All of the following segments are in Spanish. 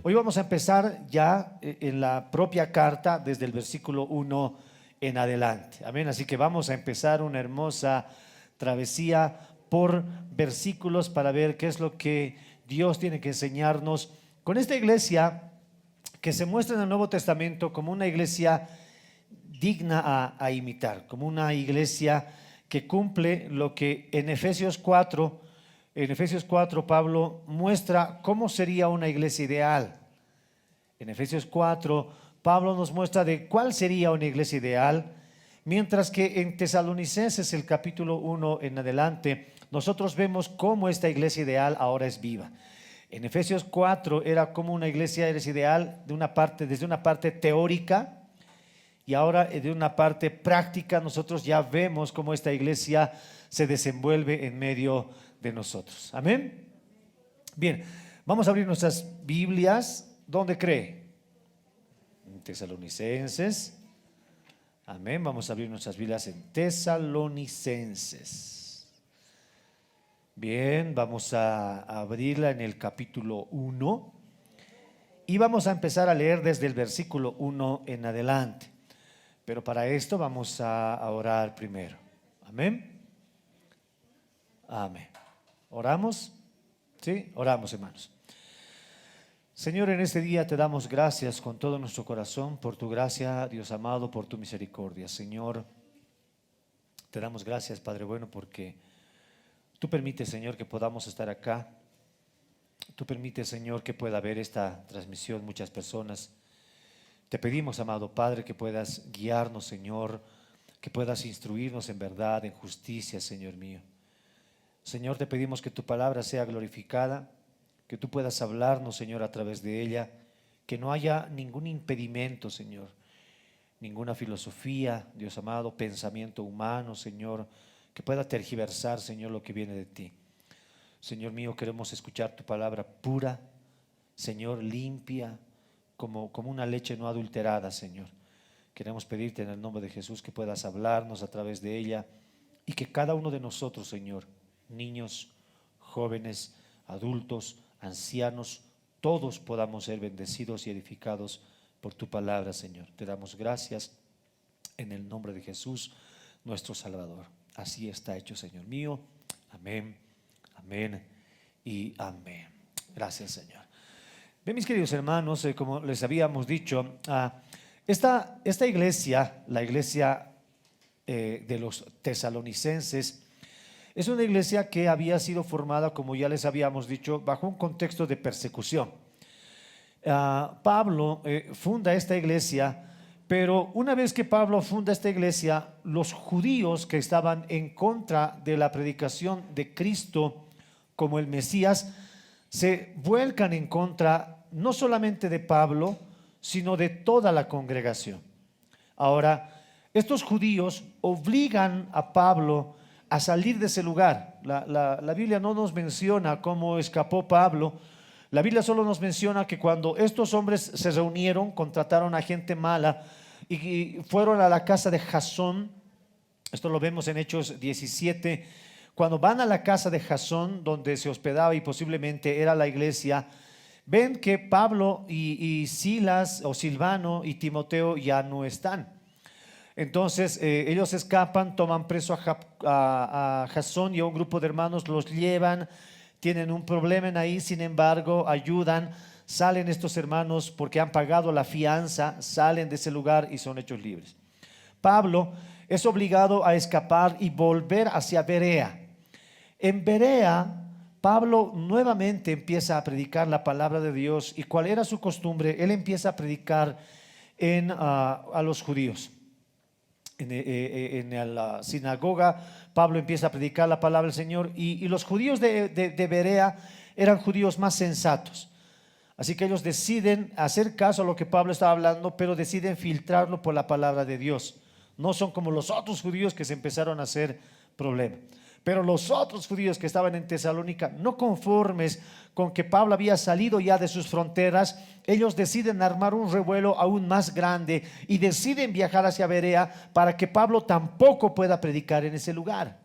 Hoy vamos a empezar ya en la propia carta desde el versículo 1 en adelante. Amén. Así que vamos a empezar una hermosa travesía por versículos para ver qué es lo que Dios tiene que enseñarnos con esta iglesia que se muestra en el Nuevo Testamento como una iglesia digna a imitar, como una iglesia que cumple lo que en Efesios 4 Pablo muestra cómo sería una iglesia ideal. En Efesios 4 Pablo nos muestra de cuál sería una iglesia ideal, mientras que en Tesalonicenses el capítulo 1 en adelante nosotros vemos cómo esta iglesia ideal ahora es viva. En Efesios 4 era como una iglesia es ideal desde una parte teórica, y ahora de una parte práctica nosotros ya vemos cómo esta iglesia se desenvuelve en medio de nosotros. Amén. Bien, vamos a abrir nuestras Biblias. ¿Dónde cree? En Tesalonicenses. Amén. Vamos a abrir nuestras Biblias en Tesalonicenses. Bien, vamos a abrirla en el capítulo 1 y vamos a empezar a leer desde el versículo 1 en adelante. Pero para esto vamos a orar primero. Amén. Amén. ¿Oramos? Sí, oramos, hermanos. Señor, en este día te damos gracias con todo nuestro corazón por tu gracia, Dios amado, por tu misericordia. Señor, te damos gracias, Padre bueno, porque tú permites, Señor, que podamos estar acá. Tú permites, Señor, que pueda haber esta transmisión muchas personas. Te pedimos, amado Padre, que puedas guiarnos, Señor, que puedas instruirnos en verdad, en justicia, Señor mío. Señor, te pedimos que tu palabra sea glorificada, que tú puedas hablarnos, Señor, a través de ella, que no haya ningún impedimento, Señor, ninguna filosofía, Dios amado, pensamiento humano, Señor, que pueda tergiversar, Señor, lo que viene de ti. Señor mío, queremos escuchar tu palabra pura, Señor, limpia, como una leche no adulterada, Señor. Queremos pedirte en el nombre de Jesús que puedas hablarnos a través de ella y que cada uno de nosotros, Señor, niños, jóvenes, adultos, ancianos, todos podamos ser bendecidos y edificados por tu palabra, Señor. Te damos gracias en el nombre de Jesús, nuestro Salvador. Así está hecho, Señor mío. Amén, amén y amén. Gracias, Señor. Bien, mis queridos hermanos, como les habíamos dicho, esta iglesia, la iglesia de los tesalonicenses, es una iglesia que había sido formada, como ya les habíamos dicho, bajo un contexto de persecución. Pablo funda esta iglesia, pero una vez que Pablo funda esta iglesia, los judíos que estaban en contra de la predicación de Cristo como el Mesías, se vuelcan en contra no solamente de Pablo, sino de toda la congregación. Ahora, estos judíos obligan a Pablo a salir de ese lugar. La Biblia no nos menciona cómo escapó Pablo. La Biblia solo nos menciona que cuando estos hombres se reunieron, contrataron a gente mala y fueron a la casa de Jasón. Esto lo vemos en Hechos 17. Cuando van a la casa de Jasón, donde se hospedaba y posiblemente era la iglesia, ven que Pablo y Silas o Silvano y Timoteo ya no están. Entonces ellos escapan, toman preso a Jasón y a un grupo de hermanos, los llevan, tienen un problema ahí, sin embargo ayudan, salen estos hermanos porque han pagado la fianza, salen de ese lugar y son hechos libres. Pablo es obligado a escapar y volver hacia Berea. En Berea, Pablo nuevamente empieza a predicar la palabra de Dios, y cuál era su costumbre, él empieza a predicar a los judíos. En la sinagoga, Pablo empieza a predicar la palabra del Señor, y los judíos de Berea eran judíos más sensatos. Así que ellos deciden hacer caso a lo que Pablo estaba hablando, pero deciden filtrarlo por la palabra de Dios. No son como los otros judíos que se empezaron a hacer problema. Pero los otros judíos que estaban en Tesalónica, no conformes con que Pablo había salido ya de sus fronteras, ellos deciden armar un revuelo aún más grande y deciden viajar hacia Berea para que Pablo tampoco pueda predicar en ese lugar.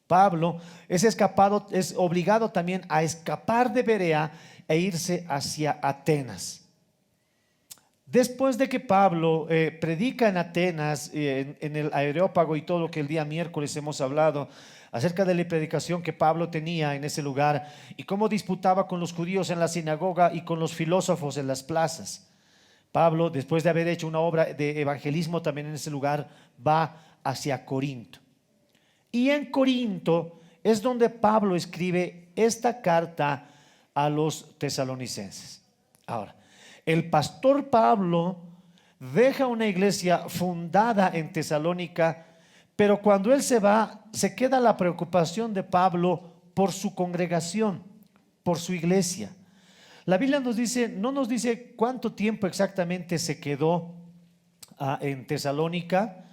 Pablo es obligado también a escapar de Berea e irse hacia Atenas. Después de que Pablo predica en Atenas, en el Areópago y todo lo que el día miércoles hemos hablado acerca de la predicación que Pablo tenía en ese lugar y cómo disputaba con los judíos en la sinagoga y con los filósofos en las plazas. Pablo, después de haber hecho una obra de evangelismo también en ese lugar, va hacia Corinto. Y en Corinto es donde Pablo escribe esta carta a los tesalonicenses. Ahora, el pastor Pablo deja una iglesia fundada en Tesalónica, pero cuando él se va, se queda la preocupación de Pablo por su congregación, por su iglesia. La Biblia nos dice, no nos dice cuánto tiempo exactamente se quedó en Tesalónica.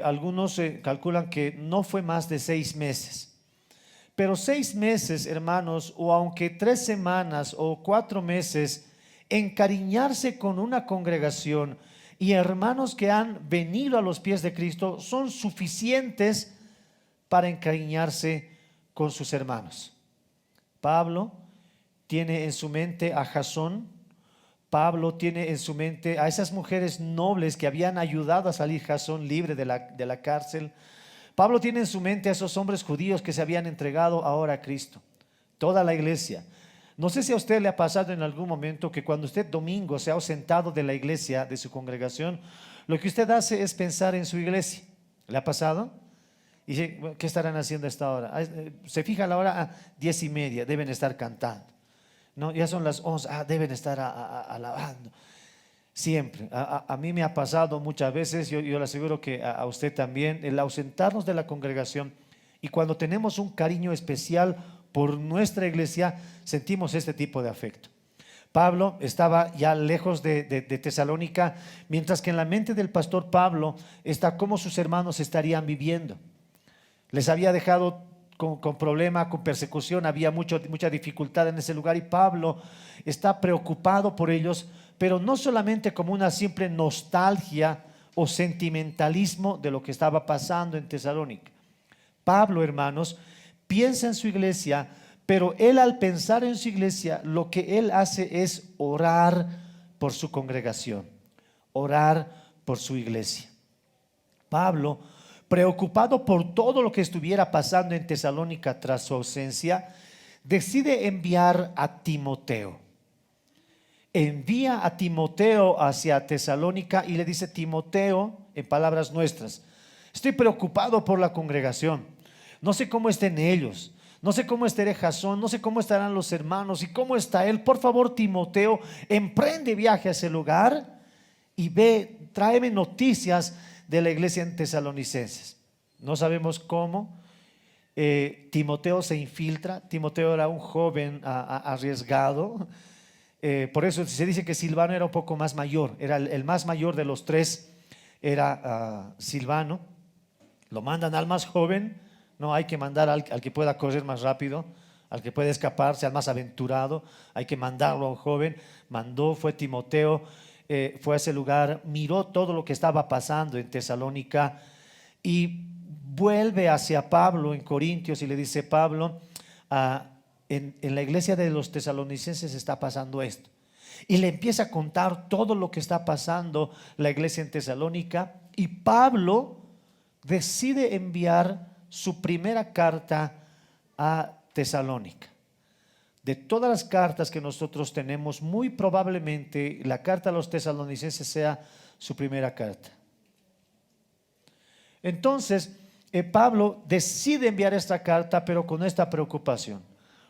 Algunos calculan que no fue más de 6 meses. Pero 6 meses, hermanos, o aunque 3 semanas o 4 meses, encariñarse con una congregación y hermanos que han venido a los pies de Cristo son suficientes para encariñarse con sus hermanos. Pablo tiene en su mente a Jasón. Pablo tiene en su mente a esas mujeres nobles que habían ayudado a salir Jasón libre de la cárcel. Pablo tiene en su mente a esos hombres judíos que se habían entregado ahora a Cristo. Toda la iglesia. No sé si a usted le ha pasado en algún momento que cuando usted domingo se ha ausentado de la iglesia, de su congregación, lo que usted hace es pensar en su iglesia. ¿Le ha pasado? Y dice, ¿qué estarán haciendo a esta hora? Se fija la hora, 10:30, deben estar cantando. No, ya son las 11, deben estar alabando. Siempre, a mí me ha pasado muchas veces, yo le aseguro que a usted también, el ausentarnos de la congregación, y cuando tenemos un cariño especial por nuestra iglesia, sentimos este tipo de afecto. Pablo estaba ya lejos de Tesalónica, mientras que en la mente del pastor Pablo está cómo sus hermanos estarían viviendo. Les había dejado con problema, con persecución, había mucha dificultad en ese lugar y Pablo está preocupado por ellos, pero no solamente como una simple nostalgia o sentimentalismo de lo que estaba pasando en Tesalónica. Pablo, hermanos, piensa en su iglesia, pero él al pensar en su iglesia, lo que él hace es orar por su congregación, orar por su iglesia. Pablo, preocupado por todo lo que estuviera pasando en Tesalónica tras su ausencia, decide enviar a Timoteo. Envía a Timoteo hacia Tesalónica y le dice: Timoteo, en palabras nuestras, estoy preocupado por la congregación. No sé cómo estén ellos, no sé cómo estará Jasón, no sé cómo estarán los hermanos y cómo está él. Por favor, Timoteo, emprende viaje a ese lugar y ve, tráeme noticias de la iglesia en Tesalonicenses. No sabemos cómo. Timoteo se infiltra. Timoteo era un joven arriesgado. Por eso se dice que Silvano era un poco más mayor, era el más mayor de los tres, era Silvano. Lo mandan al más joven. No hay que mandar al que pueda correr más rápido, al que pueda escaparse, al más aventurado. Hay que mandarlo a un joven. Fue Timoteo, fue a ese lugar, miró todo lo que estaba pasando en Tesalónica y vuelve hacia Pablo en Corintios y le dice: Pablo, en la iglesia de los tesalonicenses está pasando esto. Y le empieza a contar todo lo que está pasando la iglesia en Tesalónica, y Pablo decide enviar su primera carta a Tesalónica. De todas las cartas que nosotros tenemos, muy probablemente la carta a los tesalonicenses sea su primera carta. Entonces, Pablo decide enviar esta carta, pero con esta preocupación.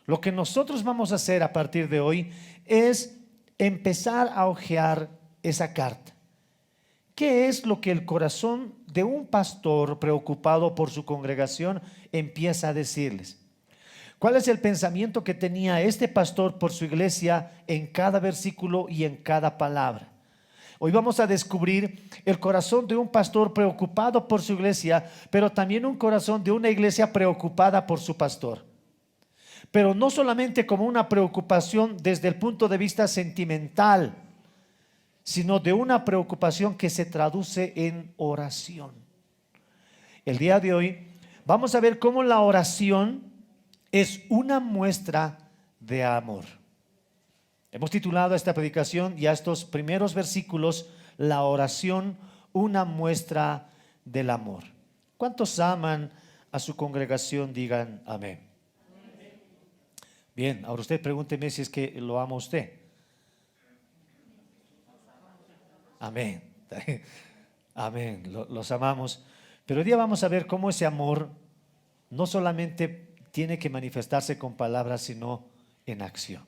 Lo que nosotros vamos a hacer a partir de hoy es empezar a hojear esa carta. ¿Qué es lo que el corazón de un pastor preocupado por su congregación empieza a decirles? ¿Cuál es el pensamiento que tenía este pastor por su iglesia en cada versículo y en cada palabra? Hoy vamos a descubrir el corazón de un pastor preocupado por su iglesia, pero también un corazón de una iglesia preocupada por su pastor. Pero no solamente como una preocupación desde el punto de vista sentimental, sino de una preocupación que se traduce en oración. El día de hoy vamos a ver cómo la oración es una muestra de amor. Hemos titulado a esta predicación y a estos primeros versículos, la oración, una muestra del amor. ¿Cuántos aman a su congregación? Digan amén. Bien, ahora usted pregúnteme si es que lo ama usted. Amén. Amén, los amamos. Pero hoy día vamos a ver cómo ese amor no solamente tiene que manifestarse con palabras, sino en acción.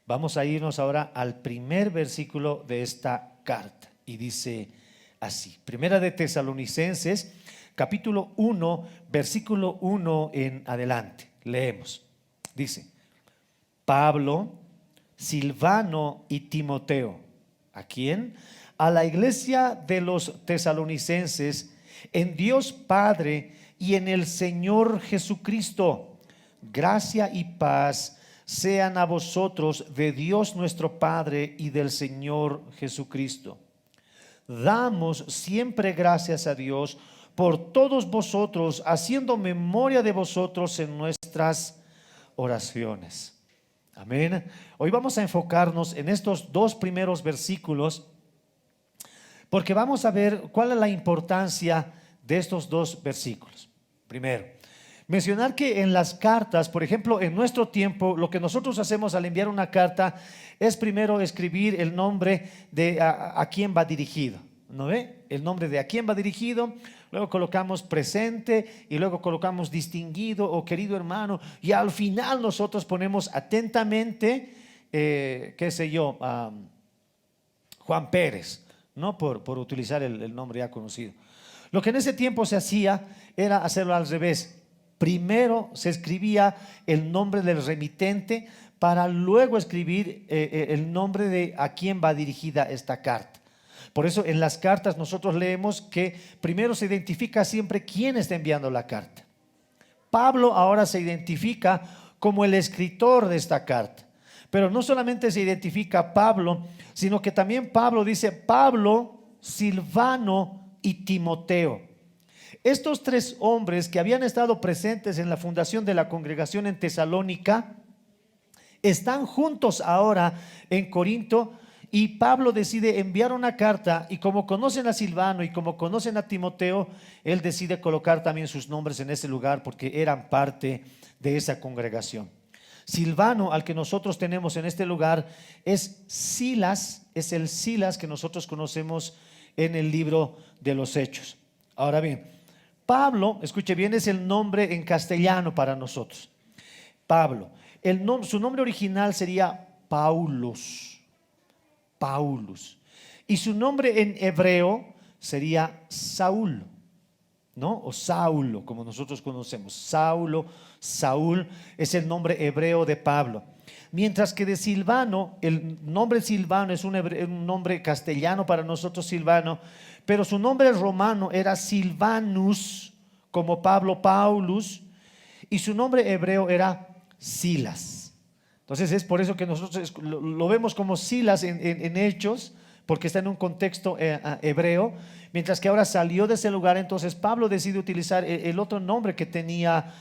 Vamos a irnos ahora al primer versículo de esta carta y dice así: Primera de Tesalonicenses, capítulo 1, versículo 1 en adelante. Leemos. Dice: Pablo, Silvano y Timoteo. ¿A quién? A la iglesia de los tesalonicenses, en Dios Padre y en el Señor Jesucristo. Gracia y paz sean a vosotros de Dios nuestro Padre y del Señor Jesucristo. Damos siempre gracias a Dios por todos vosotros, haciendo memoria de vosotros en nuestras oraciones. Amén. Hoy vamos a enfocarnos en estos dos primeros versículos, porque vamos a ver cuál es la importancia de estos dos versículos. Primero, mencionar que en las cartas, por ejemplo, en nuestro tiempo, lo que nosotros hacemos al enviar una carta es primero escribir el nombre de a quién va dirigido, ¿no ve? El nombre de a quién va dirigido, luego colocamos presente y luego colocamos distinguido o querido hermano, y al final nosotros ponemos atentamente, qué sé yo, Juan Pérez, ¿no? Por utilizar el nombre ya conocido. Lo que en ese tiempo se hacía era hacerlo al revés. Primero se escribía el nombre del remitente para luego escribir el nombre de a quién va dirigida esta carta. Por eso en las cartas nosotros leemos que primero se identifica siempre quién está enviando la carta. Pablo ahora se identifica como el escritor de esta carta. Pero no solamente se identifica a Pablo, sino que también Pablo dice Pablo, Silvano y Timoteo. Estos tres hombres que habían estado presentes en la fundación de la congregación en Tesalónica están juntos ahora en Corinto, y Pablo decide enviar una carta, y como conocen a Silvano y como conocen a Timoteo, él decide colocar también sus nombres en ese lugar porque eran parte de esa congregación. Silvano, al que nosotros tenemos en este lugar, es Silas, es el Silas que nosotros conocemos en el libro de los Hechos. Ahora bien, Pablo, escuche bien, es el nombre en castellano para nosotros. Pablo, su nombre original sería Paulus, Paulus, y su nombre en hebreo sería Saúl, ¿no? O Saulo, como nosotros conocemos. Saulo, Saúl es el nombre hebreo de Pablo. Mientras que de Silvano, el nombre Silvano es un nombre castellano para nosotros, Silvano, pero su nombre romano era Silvanus, como Pablo, Paulus, y su nombre hebreo era Silas. Entonces es por eso que nosotros lo vemos como Silas en Hechos, porque está en un contexto hebreo, mientras que ahora salió de ese lugar. Entonces Pablo decide utilizar el otro nombre que tenía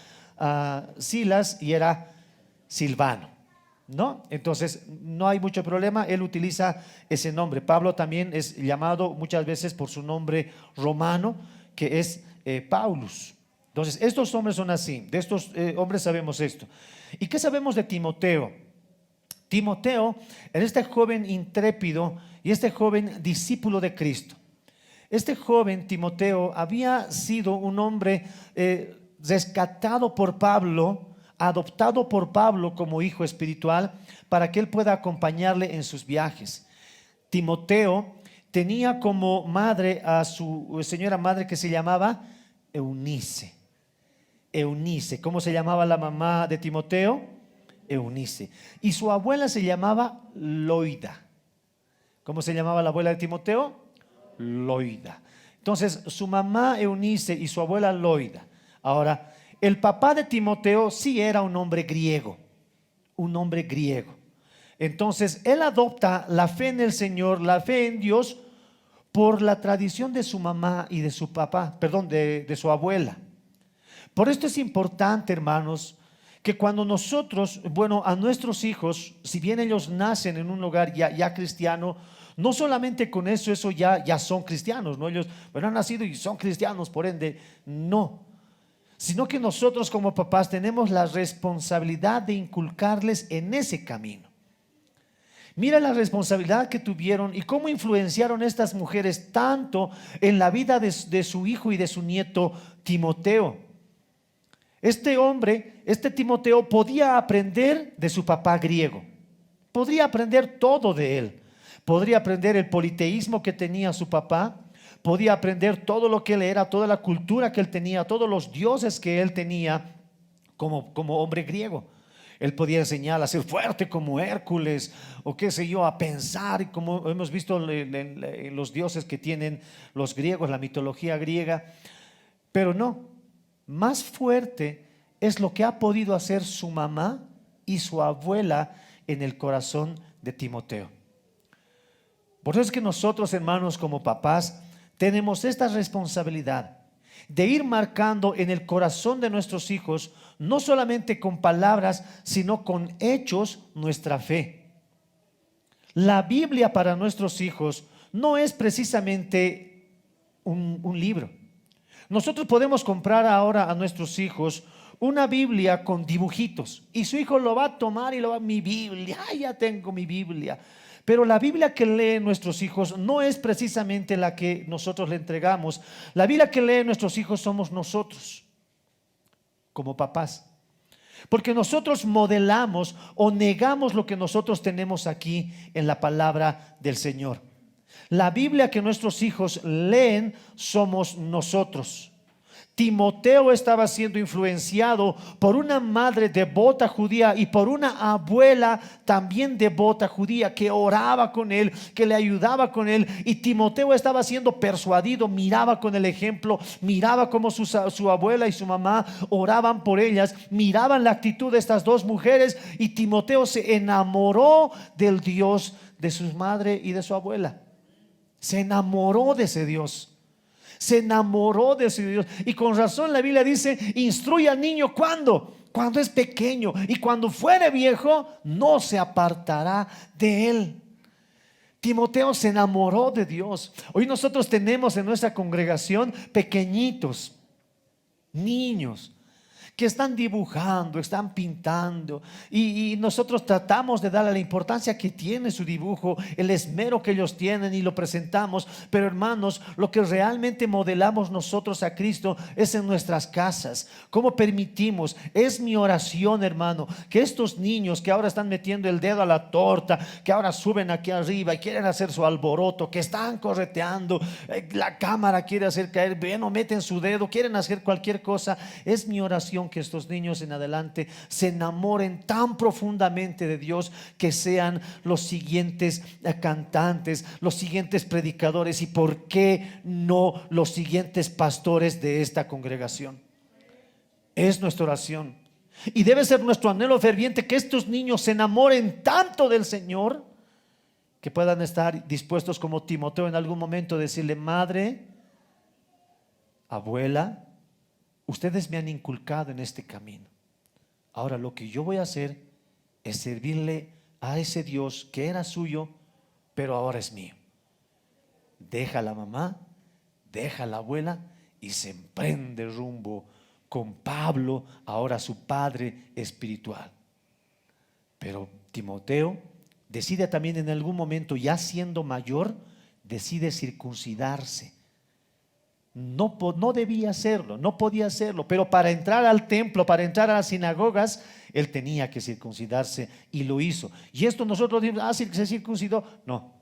Silas, y era Silvano, ¿no? Entonces no hay mucho problema, él utiliza ese nombre. Pablo también es llamado muchas veces por su nombre romano, que es Paulus. Entonces estos hombres son así, de estos hombres sabemos esto. ¿Y qué sabemos de Timoteo? Timoteo era este joven intrépido y este joven discípulo de Cristo. Este joven Timoteo había sido un hombre rescatado por Pablo, adoptado por Pablo como hijo espiritual, para que él pueda acompañarle en sus viajes. Timoteo tenía como madre a su señora madre, que se llamaba Eunice. Eunice. ¿Cómo se llamaba la mamá de Timoteo? Eunice. Y su abuela se llamaba Loida. ¿Cómo se llamaba la abuela de Timoteo? Loida. Entonces su mamá Eunice y su abuela Loida. Ahora, el papá de Timoteo sí era un hombre griego, un hombre griego. Entonces él adopta la fe en el Señor, la fe en Dios, por la tradición de su mamá y de su papá, perdón, de su abuela. Por esto es importante, hermanos, que cuando nosotros, bueno, a nuestros hijos, si bien ellos nacen en un hogar ya cristiano, no solamente con eso ya son cristianos, ¿no? Ellos, bueno, han nacido y son cristianos, por ende, no. Sino que nosotros como papás tenemos la responsabilidad de inculcarles en ese camino. Mira la responsabilidad que tuvieron y cómo influenciaron estas mujeres tanto en la vida de su hijo y de su nieto Timoteo. Este hombre, este Timoteo, podía aprender de su papá griego, podría aprender todo de él, podría aprender el politeísmo que tenía su papá, podía aprender todo lo que él era, toda la cultura que él tenía, todos los dioses que él tenía como hombre griego. Él podía enseñar a ser fuerte como Hércules o qué sé yo, a pensar, y como hemos visto en los dioses que tienen los griegos, la mitología griega. Pero no, más fuerte es lo que ha podido hacer su mamá y su abuela en el corazón de Timoteo. Por eso es que nosotros, hermanos, como papás, tenemos esta responsabilidad de ir marcando en el corazón de nuestros hijos, no solamente con palabras, sino con hechos, nuestra fe. La Biblia para nuestros hijos no es precisamente un libro. Nosotros podemos comprar ahora a nuestros hijos una Biblia con dibujitos y su hijo lo va a tomar y lo va, mi Biblia, ya tengo mi Biblia. Pero la Biblia que leen nuestros hijos no es precisamente la que nosotros le entregamos. La Biblia que leen nuestros hijos somos nosotros, como papás. Porque nosotros modelamos o negamos lo que nosotros tenemos aquí en la palabra del Señor. La Biblia que nuestros hijos leen somos nosotros. Timoteo estaba siendo influenciado por una madre devota judía y por una abuela también devota judía que oraba con él, que le ayudaba con él. Y Timoteo estaba siendo persuadido, miraba con el ejemplo, miraba cómo su abuela y su mamá oraban por ellas, miraban la actitud de estas dos mujeres, y Timoteo se enamoró del Dios de su madre y de su abuela. Se enamoró de ese Dios. Se enamoró de ese Dios. Y con razón la Biblia dice: instruye al niño cuando es pequeño, y cuando fuere viejo no se apartará de él. Timoteo se enamoró de Dios. Hoy nosotros tenemos en nuestra congregación pequeñitos, niños que están dibujando, están pintando, y nosotros tratamos de darle la importancia que tiene su dibujo, el esmero que ellos tienen, y lo presentamos. Pero hermanos, lo que realmente modelamos nosotros a Cristo es en nuestras casas. ¿Cómo permitimos? Es mi oración, hermano, que estos niños que ahora están metiendo el dedo a la torta, que ahora suben aquí arriba y quieren hacer su alboroto, que están correteando, la cámara quiere hacer caer, bueno, meten su dedo, quieren hacer cualquier cosa. Es mi oración que estos niños en adelante se enamoren tan profundamente de Dios, que sean los siguientes cantantes, los siguientes predicadores, y por qué no los siguientes pastores de esta congregación. Es nuestra oración y debe ser nuestro anhelo ferviente que estos niños se enamoren tanto del Señor que puedan estar dispuestos, como Timoteo, en algún momento decirle: madre, abuela, ustedes me han inculcado en este camino. Ahora lo que yo voy a hacer es servirle a ese Dios que era suyo, pero ahora es mío. Deja a la mamá, deja a la abuela y se emprende rumbo con Pablo, ahora su padre espiritual. Pero Timoteo decide también en algún momento, ya siendo mayor, decide circuncidarse. No debía hacerlo, no podía hacerlo, pero para entrar al templo, para entrar a las sinagogas, él tenía que circuncidarse, y lo hizo. Y esto nosotros decimos: se circuncidó. No,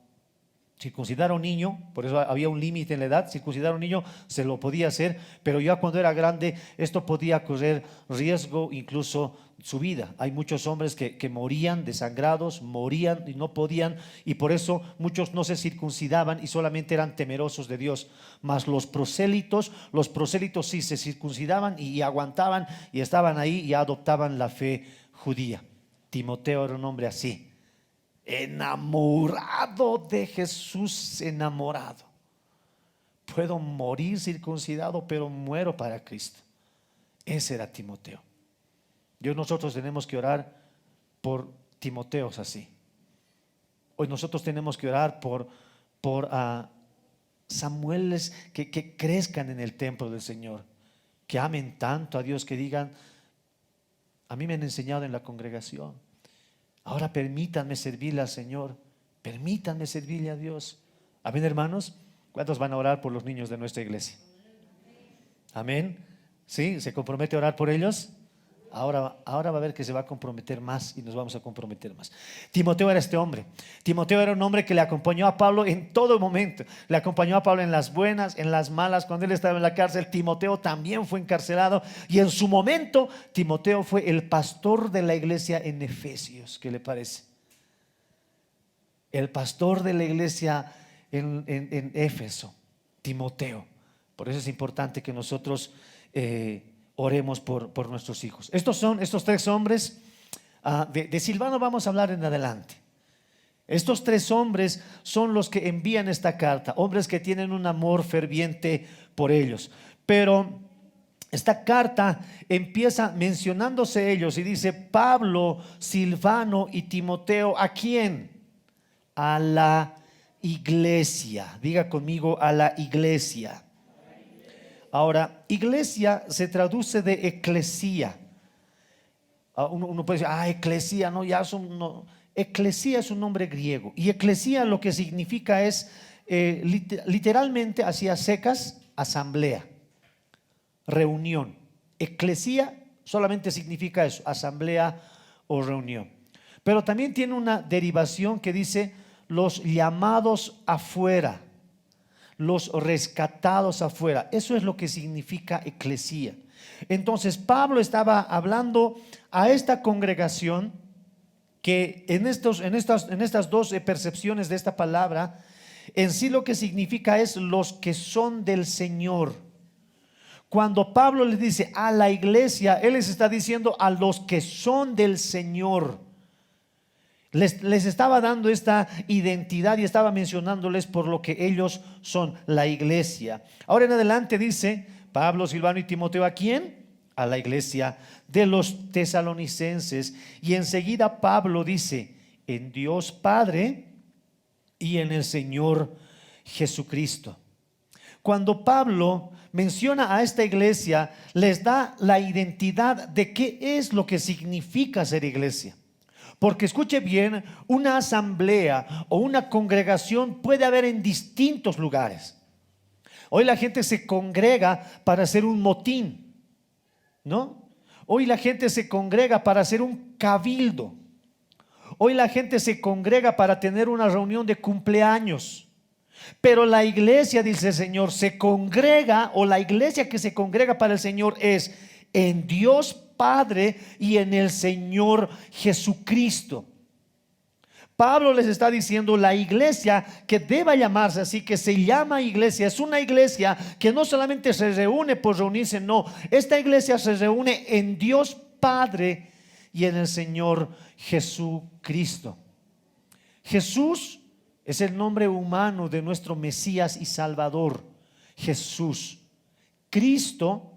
circuncidar a un niño, por eso había un límite en la edad. Circuncidar a un niño se lo podía hacer, pero ya cuando era grande esto podía correr riesgo, incluso su vida. Hay muchos hombres que morían desangrados, morían y no podían, y por eso muchos no se circuncidaban y solamente eran temerosos de Dios. Mas los prosélitos sí se circuncidaban y aguantaban, y estaban ahí y adoptaban la fe judía. Timoteo era un hombre así, enamorado de Jesús, enamorado. Puedo morir circuncidado, pero muero para Cristo. Ese era Timoteo. Nosotros tenemos que orar por Timoteos así. Hoy nosotros tenemos que orar por Samueles que crezcan en el templo del Señor, que amen tanto a Dios, que digan: a mí me han enseñado en la congregación, ahora permítanme servirle al Señor, permítanme servirle a Dios. Amén, hermanos. ¿Cuántos van a orar por los niños de nuestra iglesia? Amén. ¿Sí? ¿Se compromete a orar por ellos? Ahora va a ver que se va a comprometer más y nos vamos a comprometer más. Timoteo era este hombre. Timoteo era un hombre que le acompañó a Pablo en todo momento. Le acompañó a Pablo en las buenas, en las malas. Cuando él estaba en la cárcel, Timoteo también fue encarcelado. Y en su momento, Timoteo fue el pastor de la iglesia en Efesios. ¿Qué le parece? El pastor de la iglesia en Éfeso, Timoteo. Por eso es importante que nosotros oremos por nuestros hijos. Estos son estos tres hombres. De Silvano vamos a hablar en adelante. Estos tres hombres son los que envían esta carta, hombres que tienen un amor ferviente por ellos. Pero esta carta empieza mencionándose ellos y dice: Pablo, Silvano y Timoteo. ¿A quién? A la iglesia. Diga conmigo: a la iglesia. Ahora, iglesia se traduce de eclesía. Uno puede decir: eclesía, no, ya son, no. Eclesía es un nombre griego, y eclesía lo que significa es literalmente, así a secas, asamblea, reunión. Eclesía solamente significa eso, asamblea o reunión. Pero también tiene una derivación que dice: los llamados afuera, los rescatados afuera. Eso es lo que significa eclesía. Entonces Pablo estaba hablando a esta congregación que en estas dos percepciones de esta palabra, en sí lo que significa es los que son del Señor. Cuando Pablo les dice a la iglesia, él les está diciendo a los que son del Señor. Les estaba dando esta identidad y estaba mencionándoles por lo que ellos son, la iglesia. Ahora en adelante dice Pablo, Silvano y Timoteo. ¿A quién? A la iglesia de los tesalonicenses. Y enseguida Pablo dice: en Dios Padre y en el Señor Jesucristo. Cuando Pablo menciona a esta iglesia, les da la identidad de qué es lo que significa ser iglesia. Porque escuche bien, una asamblea o una congregación puede haber en distintos lugares. Hoy la gente se congrega para hacer un motín, ¿no? Hoy la gente se congrega para hacer un cabildo. Hoy la gente se congrega para tener una reunión de cumpleaños. Pero la iglesia, dice el Señor, se congrega, o la iglesia que se congrega para el Señor es en Dios Padre y en el Señor Jesucristo. Pablo les está diciendo: la iglesia que deba llamarse así, que se llama iglesia, es una iglesia que no solamente se reúne por reunirse, no, esta iglesia se reúne en Dios Padre y en el Señor Jesucristo. Jesús es el nombre humano de nuestro Mesías y Salvador, Jesús. Cristo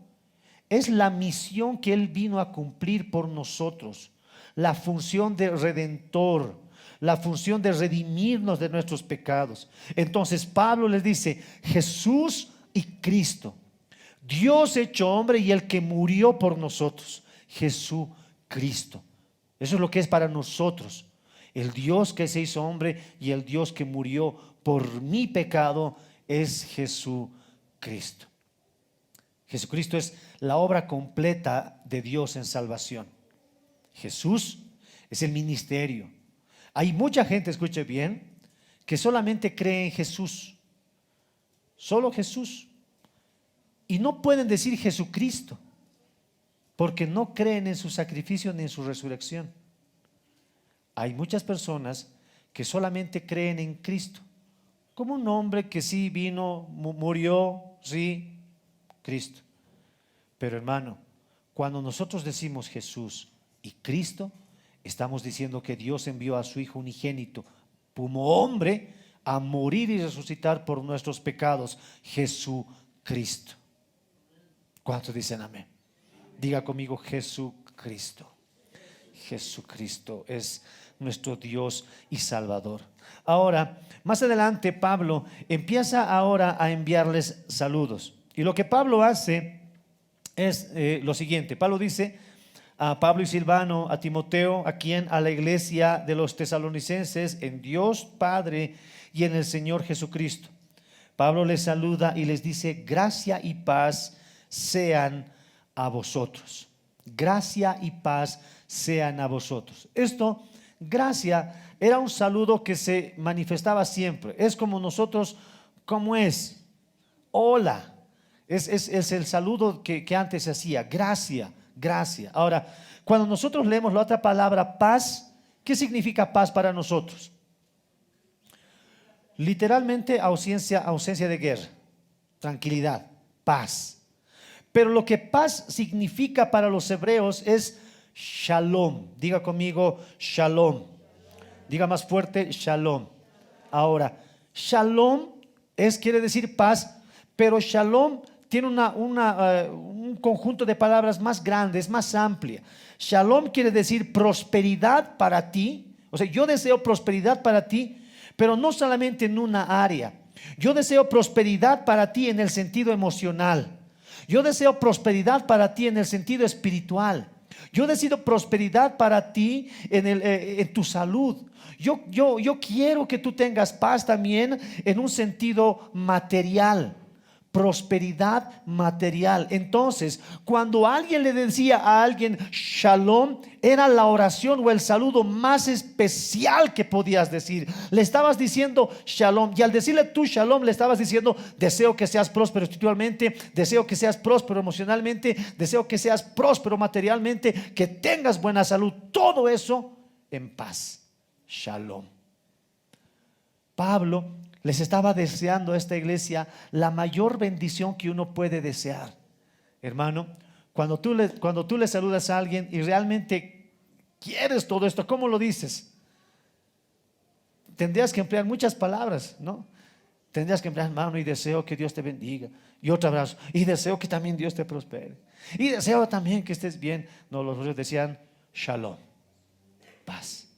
es la misión que Él vino a cumplir por nosotros, la función de redentor, la función de redimirnos de nuestros pecados. Entonces Pablo les dice: Jesús y Cristo, Dios hecho hombre y el que murió por nosotros, Jesucristo. Eso es lo que es para nosotros, el Dios que se hizo hombre y el Dios que murió por mi pecado es Jesucristo. Jesucristo es la obra completa de Dios en salvación. Jesús es el ministerio. Hay mucha gente, escuche bien, que solamente cree en Jesús, solo Jesús, y no pueden decir Jesucristo porque no creen en su sacrificio ni en su resurrección. Hay muchas personas que solamente creen en Cristo como un hombre que sí vino, murió, sí, Cristo. Pero hermano, cuando nosotros decimos Jesús y Cristo, estamos diciendo que Dios envió a su Hijo unigénito como hombre a morir y resucitar por nuestros pecados, Jesucristo. ¿Cuántos dicen amén? Diga conmigo: Jesucristo. Jesucristo. Jesucristo es nuestro Dios y Salvador. Ahora, más adelante, Pablo empieza ahora a enviarles saludos. Y lo que Pablo hace es lo siguiente. Pablo dice a Pablo y Silvano, a Timoteo, a quien, a la iglesia de los tesalonicenses, en Dios Padre y en el Señor Jesucristo. Pablo les saluda y les dice: gracia y paz sean a vosotros. Gracia y paz sean a vosotros. Esto, gracia, era un saludo que se manifestaba siempre. Es como nosotros, ¿cómo es? Hola. Es el saludo que antes se hacía. Gracia, gracia. Ahora, cuando nosotros leemos la otra palabra, paz, ¿qué significa paz para nosotros? Literalmente ausencia de guerra, tranquilidad, paz. Pero lo que paz significa para los hebreos es shalom. Diga conmigo shalom. Diga más fuerte, shalom. Ahora, shalom quiere decir paz, pero shalom tiene un conjunto de palabras más grandes, más amplia. Shalom quiere decir prosperidad para ti. O sea, yo deseo prosperidad para ti, pero no solamente en una área. Yo deseo prosperidad para ti en el sentido emocional. Yo deseo prosperidad para ti en el sentido espiritual. Yo deseo prosperidad para ti en tu salud. Yo quiero que tú tengas paz también en un sentido material. Prosperidad material. Entonces, cuando alguien le decía a alguien shalom, era la oración o el saludo más especial que podías decir. Le estabas diciendo shalom, y al decirle tú shalom, le estabas diciendo: deseo que seas próspero espiritualmente, deseo que seas próspero emocionalmente, deseo que seas próspero materialmente, que tengas buena salud, todo eso en paz. Shalom. Pablo les estaba deseando a esta iglesia la mayor bendición que uno puede desear. Hermano, cuando tú le saludas a alguien y realmente quieres todo esto, ¿cómo lo dices? Tendrías que emplear muchas palabras, ¿no? Tendrías que emplear: hermano, y deseo que Dios te bendiga. Y otro abrazo: y deseo que también Dios te prospere. Y deseo también que estés bien. No, los judíos decían shalom, paz.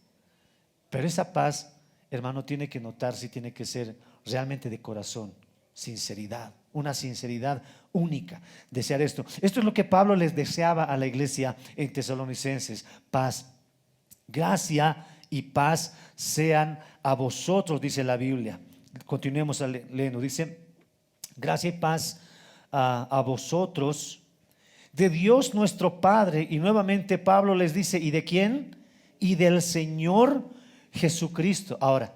Pero esa paz, hermano, tiene que notarse y tiene que ser realmente de corazón, sinceridad, una sinceridad única. Desear esto. Esto es lo que Pablo les deseaba a la iglesia en Tesalonicenses: paz. Gracia y paz sean a vosotros, dice la Biblia. Continuemos leyendo. Dice: gracia y paz a vosotros, de Dios nuestro Padre. Y nuevamente Pablo les dice: ¿y de quién? Y del Señor Jesucristo. Ahora,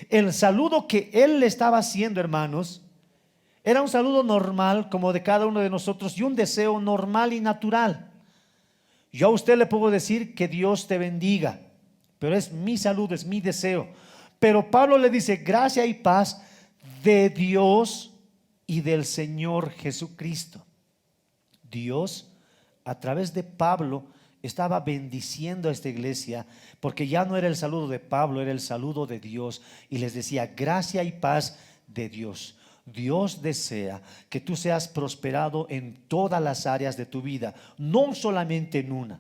el saludo que él le estaba haciendo, hermanos, era un saludo normal como de cada uno de nosotros y un deseo normal y natural. Yo a usted le puedo decir que Dios te bendiga, pero es mi salud, es mi deseo. Pero Pablo le dice: gracia y paz de Dios y del Señor Jesucristo. Dios, a través de Pablo, estaba bendiciendo a esta iglesia, porque ya no era el saludo de Pablo, era el saludo de Dios. Y les decía: gracia y paz de Dios. Dios desea que tú seas prosperado en todas las áreas de tu vida, no solamente en una.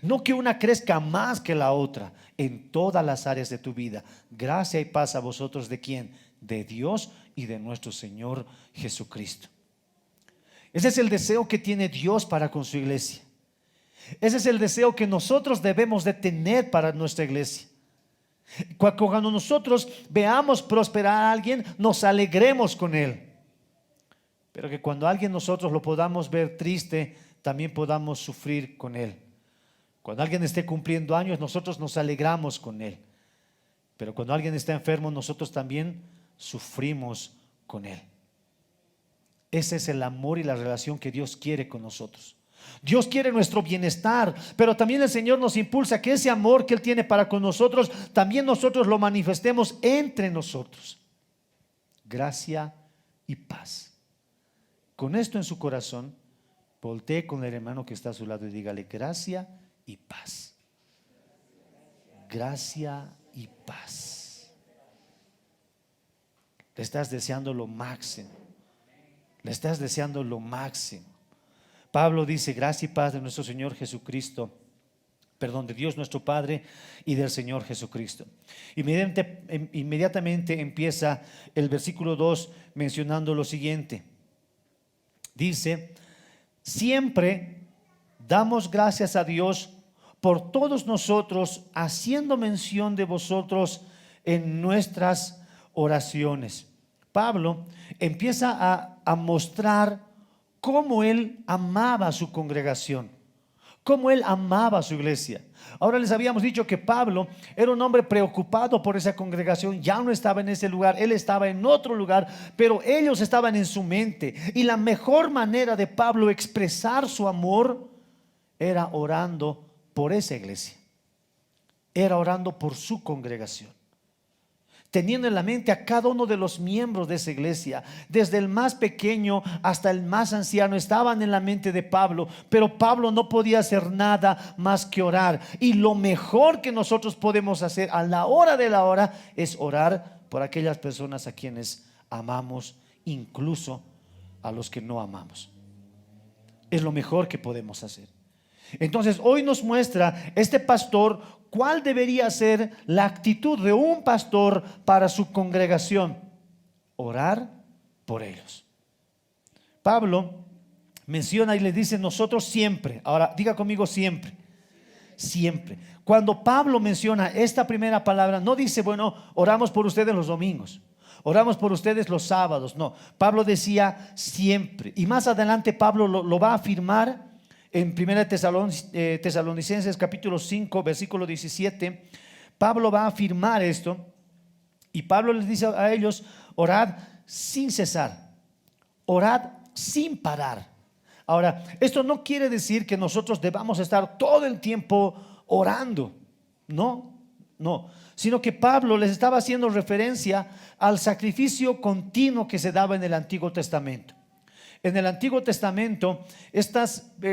No que una crezca más que la otra, en todas las áreas de tu vida. Gracia y paz a vosotros, ¿de quién? De Dios y de nuestro Señor Jesucristo. Ese es el deseo que tiene Dios para con su iglesia. Ese es el deseo que nosotros debemos de tener para nuestra iglesia. Cuando nosotros veamos prosperar a alguien, nos alegremos con él. Pero que cuando alguien nosotros lo podamos ver triste, también podamos sufrir con él. Cuando alguien esté cumpliendo años, nosotros nos alegramos con él. Pero cuando alguien está enfermo, nosotros también sufrimos con él. Ese es el amor y la relación que Dios quiere con nosotros. Dios quiere nuestro bienestar, pero también el Señor nos impulsa que ese amor que Él tiene para con nosotros, también nosotros lo manifestemos entre nosotros. Gracia y paz. Con esto en su corazón, voltee con el hermano que está a su lado y dígale: gracia y paz. Gracia y paz. Le estás deseando lo máximo. Le estás deseando lo máximo. Pablo dice: gracia y paz de nuestro Señor Jesucristo, perdón, de Dios nuestro Padre y del Señor Jesucristo. Inmediatamente empieza el versículo 2 mencionando lo siguiente. Dice: siempre damos gracias a Dios por todos nosotros, haciendo mención de vosotros en nuestras oraciones. Pablo empieza a mostrar cómo él amaba a su congregación, cómo él amaba a su iglesia. Ahora les habíamos dicho que Pablo era un hombre preocupado por esa congregación. Ya no estaba en ese lugar, él estaba en otro lugar, pero ellos estaban en su mente. Y la mejor manera de Pablo expresar su amor era orando por esa iglesia, era orando por su congregación, teniendo en la mente a cada uno de los miembros de esa iglesia, desde el más pequeño hasta el más anciano, estaban en la mente de Pablo. Pero Pablo no podía hacer nada más que orar. Y lo mejor que nosotros podemos hacer a la hora de la hora es orar por aquellas personas a quienes amamos, incluso a los que no amamos. Es lo mejor que podemos hacer. Entonces hoy nos muestra este pastor cuál debería ser la actitud de un pastor para su congregación: orar por ellos. Pablo menciona y le dice: nosotros siempre. Ahora diga conmigo: siempre. Siempre. Cuando Pablo menciona esta primera palabra, no dice: bueno, oramos por ustedes los domingos, oramos por ustedes los sábados. No, Pablo decía siempre. Y más adelante Pablo lo va a afirmar en 1 Tesalonicenses capítulo 5 versículo 17. Pablo va a afirmar esto, y Pablo les dice a ellos: orad sin cesar, orad sin parar. Ahora, esto no quiere decir que nosotros debamos estar todo el tiempo orando, no, sino que Pablo les estaba haciendo referencia al sacrificio continuo que se daba en el Antiguo Testamento. En el Antiguo Testamento,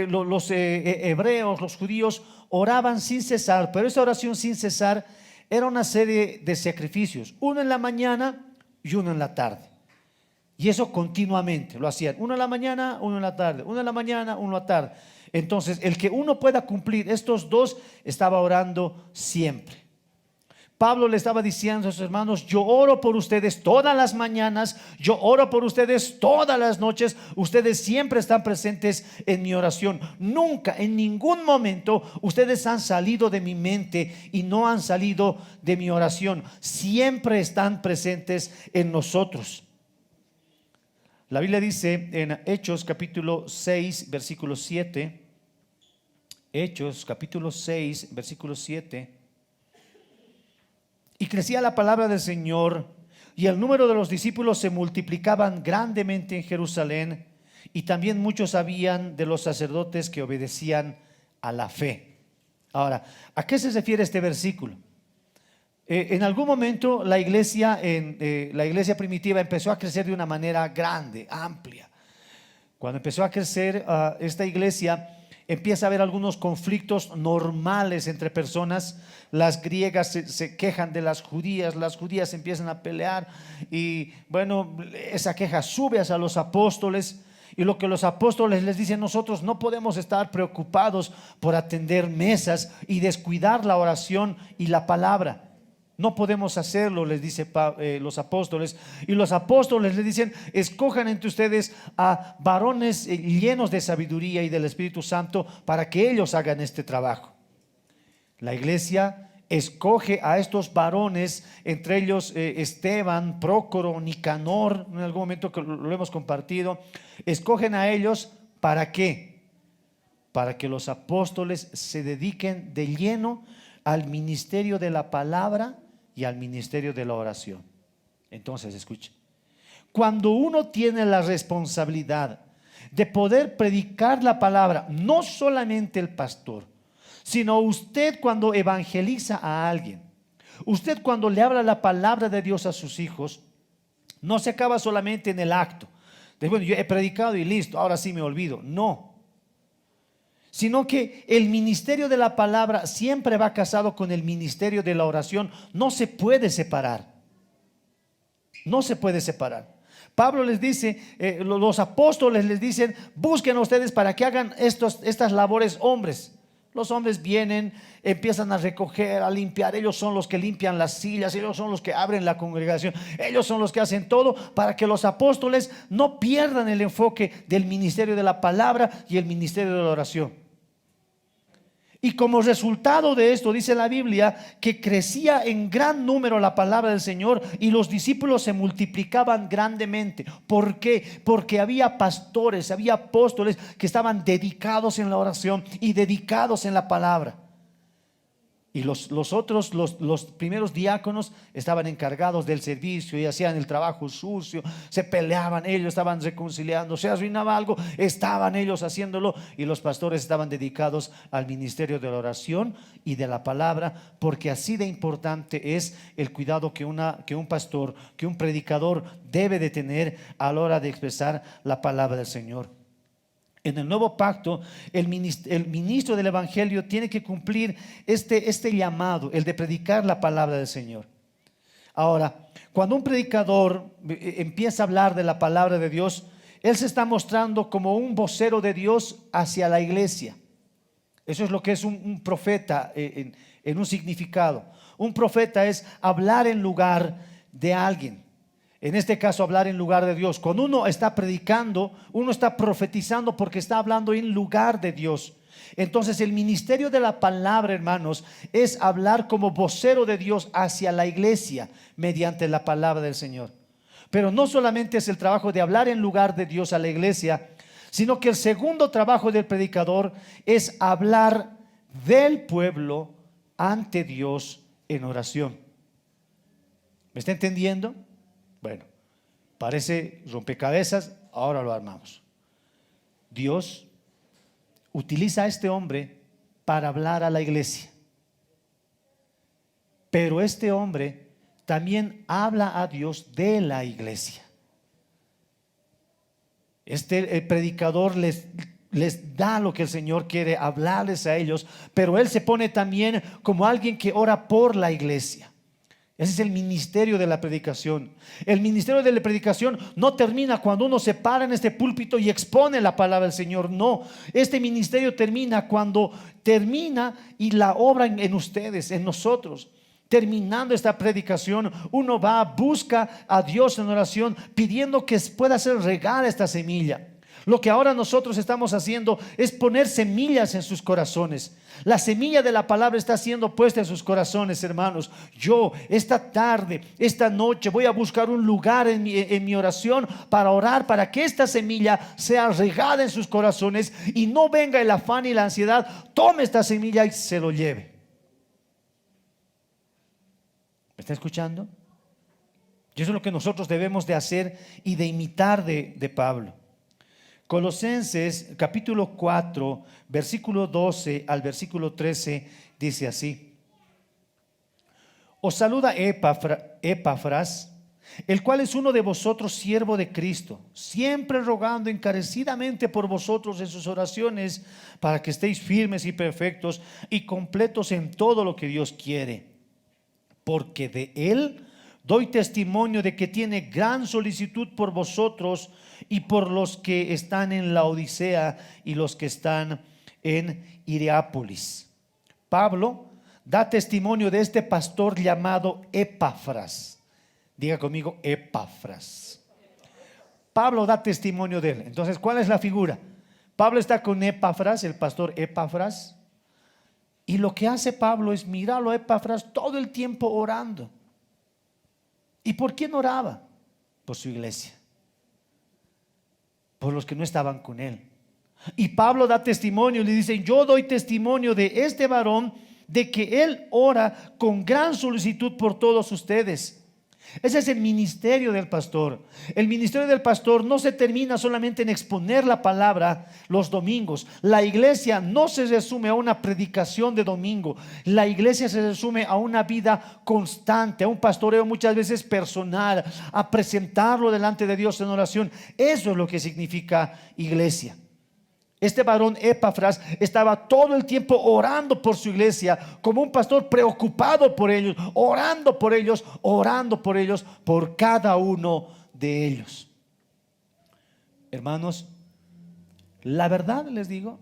los hebreos, los judíos, oraban sin cesar. Pero esa oración sin cesar era una serie de sacrificios, uno en la mañana y uno en la tarde. Y eso continuamente lo hacían: uno en la mañana, uno en la tarde, uno en la mañana, uno en la tarde. Entonces el que uno pueda cumplir estos dos, estaba orando siempre. Pablo le estaba diciendo a sus hermanos: yo oro por ustedes todas las mañanas, yo oro por ustedes todas las noches. Ustedes siempre están presentes en mi oración. Nunca, en ningún momento, ustedes han salido de mi mente y no han salido de mi oración. Siempre están presentes en nosotros. La Biblia dice en Hechos capítulo 6 versículo 7, Hechos capítulo 6 versículo 7: y crecía la palabra del Señor, y el número de los discípulos se multiplicaban grandemente en Jerusalén, y también muchos habían de los sacerdotes que obedecían a la fe. Ahora, ¿a qué se refiere este versículo? En algún momento la iglesia primitiva empezó a crecer de una manera grande, amplia. Cuando empezó a crecer esta iglesia, empieza a haber algunos conflictos normales entre personas. Las griegas se quejan de las judías empiezan a pelear, y bueno, esa queja sube hacia los apóstoles. Y lo que los apóstoles les dicen: nosotros no podemos estar preocupados por atender mesas y descuidar la oración y la palabra. No podemos hacerlo, les dice los apóstoles. Y los apóstoles les dicen: escojan entre ustedes a varones llenos de sabiduría y del Espíritu Santo para que ellos hagan este trabajo. La iglesia escoge a estos varones, entre ellos Esteban, Prócoro, Nicanor, en algún momento que lo hemos compartido. Escogen a ellos, ¿para qué? Para que los apóstoles se dediquen de lleno al ministerio de la palabra y al ministerio de la oración. Entonces, escuchen: cuando uno tiene la responsabilidad de poder predicar la palabra, no solamente el pastor, sino usted cuando evangeliza a alguien, usted cuando le habla la palabra de Dios a sus hijos, no se acaba solamente en el acto de: bueno, yo he predicado y listo, ahora sí me olvido. No, sino que el ministerio de la palabra siempre va casado con el ministerio de la oración. No se puede separar. No se puede separar. Pablo les dice, los apóstoles les dicen, busquen a ustedes para que hagan estas labores hombres. Los hombres vienen, empiezan a recoger, a limpiar. Ellos son los que limpian las sillas, ellos son los que abren la congregación, ellos son los que hacen todo para que los apóstoles no pierdan el enfoque del ministerio de la palabra y el ministerio de la oración. Y como resultado de esto, dice la Biblia, que crecía en gran número la palabra del Señor y los discípulos se multiplicaban grandemente. ¿Por qué? Porque había pastores, había apóstoles que estaban dedicados en la oración y dedicados en la palabra. Y los primeros diáconos estaban encargados del servicio y hacían el trabajo sucio, se peleaban, ellos estaban reconciliando, se arruinaba algo, estaban ellos haciéndolo, y los pastores estaban dedicados al ministerio de la oración y de la palabra, porque así de importante es el cuidado que un pastor, que un predicador debe de tener a la hora de expresar la palabra del Señor. En el nuevo pacto, el ministro del evangelio tiene que cumplir este llamado, el de predicar la palabra del Señor. Ahora, cuando un predicador empieza a hablar de la palabra de Dios, él se está mostrando como un vocero de Dios hacia la iglesia. Eso es lo que es un profeta en un significado. Un profeta es hablar en lugar de alguien. En este caso, hablar en lugar de Dios. Cuando uno está predicando, uno está profetizando porque está hablando en lugar de Dios. Entonces, el ministerio de la palabra, hermanos, es hablar como vocero de Dios hacia la iglesia mediante la palabra del Señor. Pero no solamente es el trabajo de hablar en lugar de Dios a la iglesia, sino que el segundo trabajo del predicador es hablar del pueblo ante Dios en oración. ¿Me está entendiendo? Bueno, parece rompecabezas, ahora lo armamos. Dios utiliza a este hombre para hablar a la iglesia, pero este hombre también habla a Dios de la iglesia. El predicador les da lo que el Señor quiere hablarles a ellos, pero él se pone también como alguien que ora por la iglesia. Ese es el ministerio de la predicación. El ministerio de la predicación no termina cuando uno se para en este púlpito y expone la palabra del Señor. No, este ministerio termina cuando termina y la obra en ustedes, en nosotros. Terminando esta predicación, uno va, busca a Dios en oración, pidiendo que pueda ser regada esta semilla. Lo que ahora nosotros estamos haciendo es poner semillas en sus corazones. La semilla de la palabra está siendo puesta en sus corazones, hermanos. Yo esta tarde, esta noche voy a buscar un lugar en mi oración para orar, para que esta semilla sea regada en sus corazones y no venga el afán y la ansiedad, tome esta semilla y se lo lleve. ¿Me está escuchando? Y eso es lo que nosotros debemos de hacer y de imitar de Pablo. Colosenses capítulo 4 versículo 12 al versículo 13 dice así: os saluda Epafras, el cual es uno de vosotros, siervo de Cristo, siempre rogando encarecidamente por vosotros en sus oraciones, para que estéis firmes y perfectos y completos en todo lo que Dios quiere, porque de él doy testimonio de que tiene gran solicitud por vosotros y por los que están en la Odisea y los que están en Hierápolis. Pablo da testimonio de este pastor llamado Epafras. Diga conmigo, Epafras. Pablo da testimonio de él. Entonces, ¿cuál es la figura? Pablo está con Epafras, el pastor Epafras, y lo que hace Pablo es mirarlo a Epafras todo el tiempo orando. ¿Y por quién oraba? Por su iglesia, por los que no estaban con él. Y Pablo da testimonio y le dice: yo doy testimonio de este varón, de que él ora con gran solicitud por todos ustedes. Ese es el ministerio del pastor. El ministerio del pastor no se termina solamente en exponer la palabra los domingos. La iglesia no se resume a una predicación de domingo. La iglesia se resume a una vida constante, a un pastoreo muchas veces personal, a presentarlo delante de Dios en oración. Eso es lo que significa iglesia. Este varón Epafras estaba todo el tiempo orando por su iglesia, como un pastor preocupado por ellos, orando por ellos, por cada uno de ellos. Hermanos, la verdad les digo,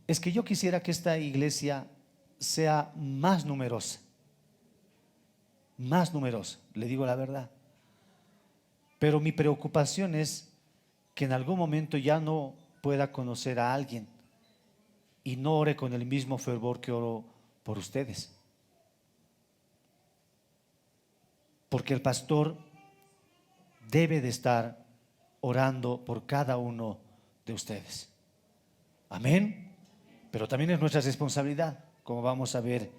es que yo quisiera que esta iglesia sea más numerosa, le digo la verdad. Pero mi preocupación es que en algún momento ya no pueda conocer a alguien y no ore con el mismo fervor que oro por ustedes. Porque el pastor debe de estar orando por cada uno de ustedes. Amén. Pero también es nuestra responsabilidad, como vamos a ver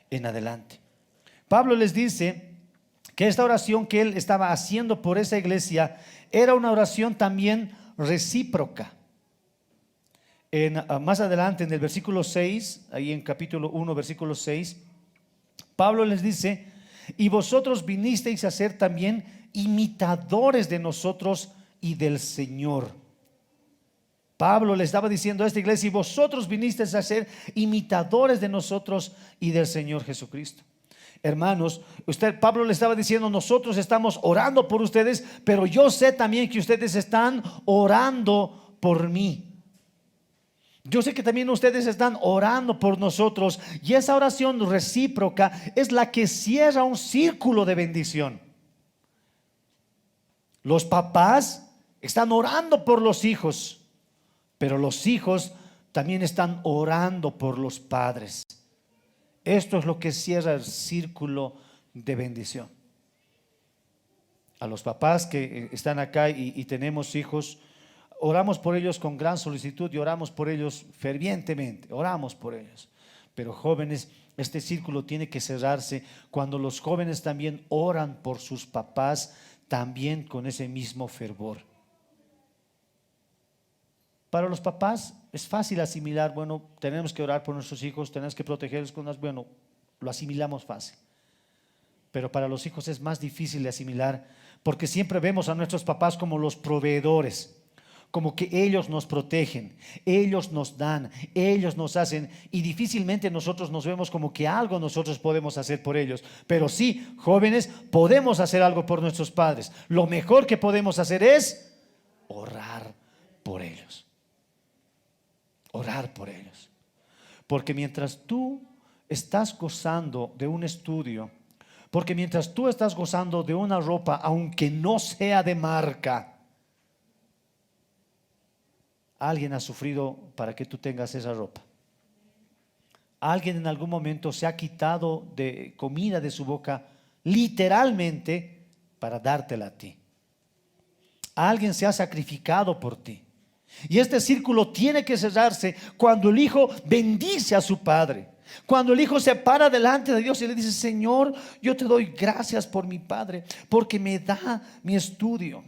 en adelante. Pablo les dice que esta oración que él estaba haciendo por esa iglesia era una oración también recíproca. Más adelante en el versículo 6, ahí en capítulo 1, versículo 6, Pablo les dice: y vosotros vinisteis a ser también imitadores de nosotros y del Señor. Pablo le estaba diciendo a esta iglesia: y vosotros vinisteis a ser imitadores de nosotros y del Señor Jesucristo. Hermanos, Pablo le estaba diciendo: nosotros estamos orando por ustedes, pero yo sé también que ustedes están orando por mí. Yo sé que también ustedes están orando por nosotros, y esa oración recíproca es la que cierra un círculo de bendición. Los papás están orando por los hijos, pero los hijos también están orando por los padres. Esto es lo que cierra el círculo de bendición. A los papás que están acá y tenemos hijos, oramos por ellos con gran solicitud y oramos por ellos fervientemente, oramos por ellos. Pero jóvenes, este círculo tiene que cerrarse cuando los jóvenes también oran por sus papás, también con ese mismo fervor. Para los papás es fácil asimilar: bueno, tenemos que orar por nuestros hijos, tenemos que protegerlos con las, bueno, lo asimilamos fácil. Pero para los hijos es más difícil de asimilar, porque siempre vemos a nuestros papás como los proveedores, como que ellos nos protegen, ellos nos dan, ellos nos hacen, y difícilmente nosotros nos vemos como que algo nosotros podemos hacer por ellos. Pero sí, jóvenes, podemos hacer algo por nuestros padres. Lo mejor que podemos hacer es orar por ellos. Orar por ellos. Porque mientras tú estás gozando de un estudio, porque mientras tú estás gozando de una ropa, aunque no sea de marca, alguien ha sufrido para que tú tengas esa ropa. Alguien en algún momento se ha quitado de comida de su boca, literalmente, para dártela a ti. Alguien se ha sacrificado por ti. Y este círculo tiene que cerrarse cuando el hijo bendice a su padre. Cuando el hijo se para delante de Dios y le dice: Señor, yo te doy gracias por mi padre, porque me da mi estudio,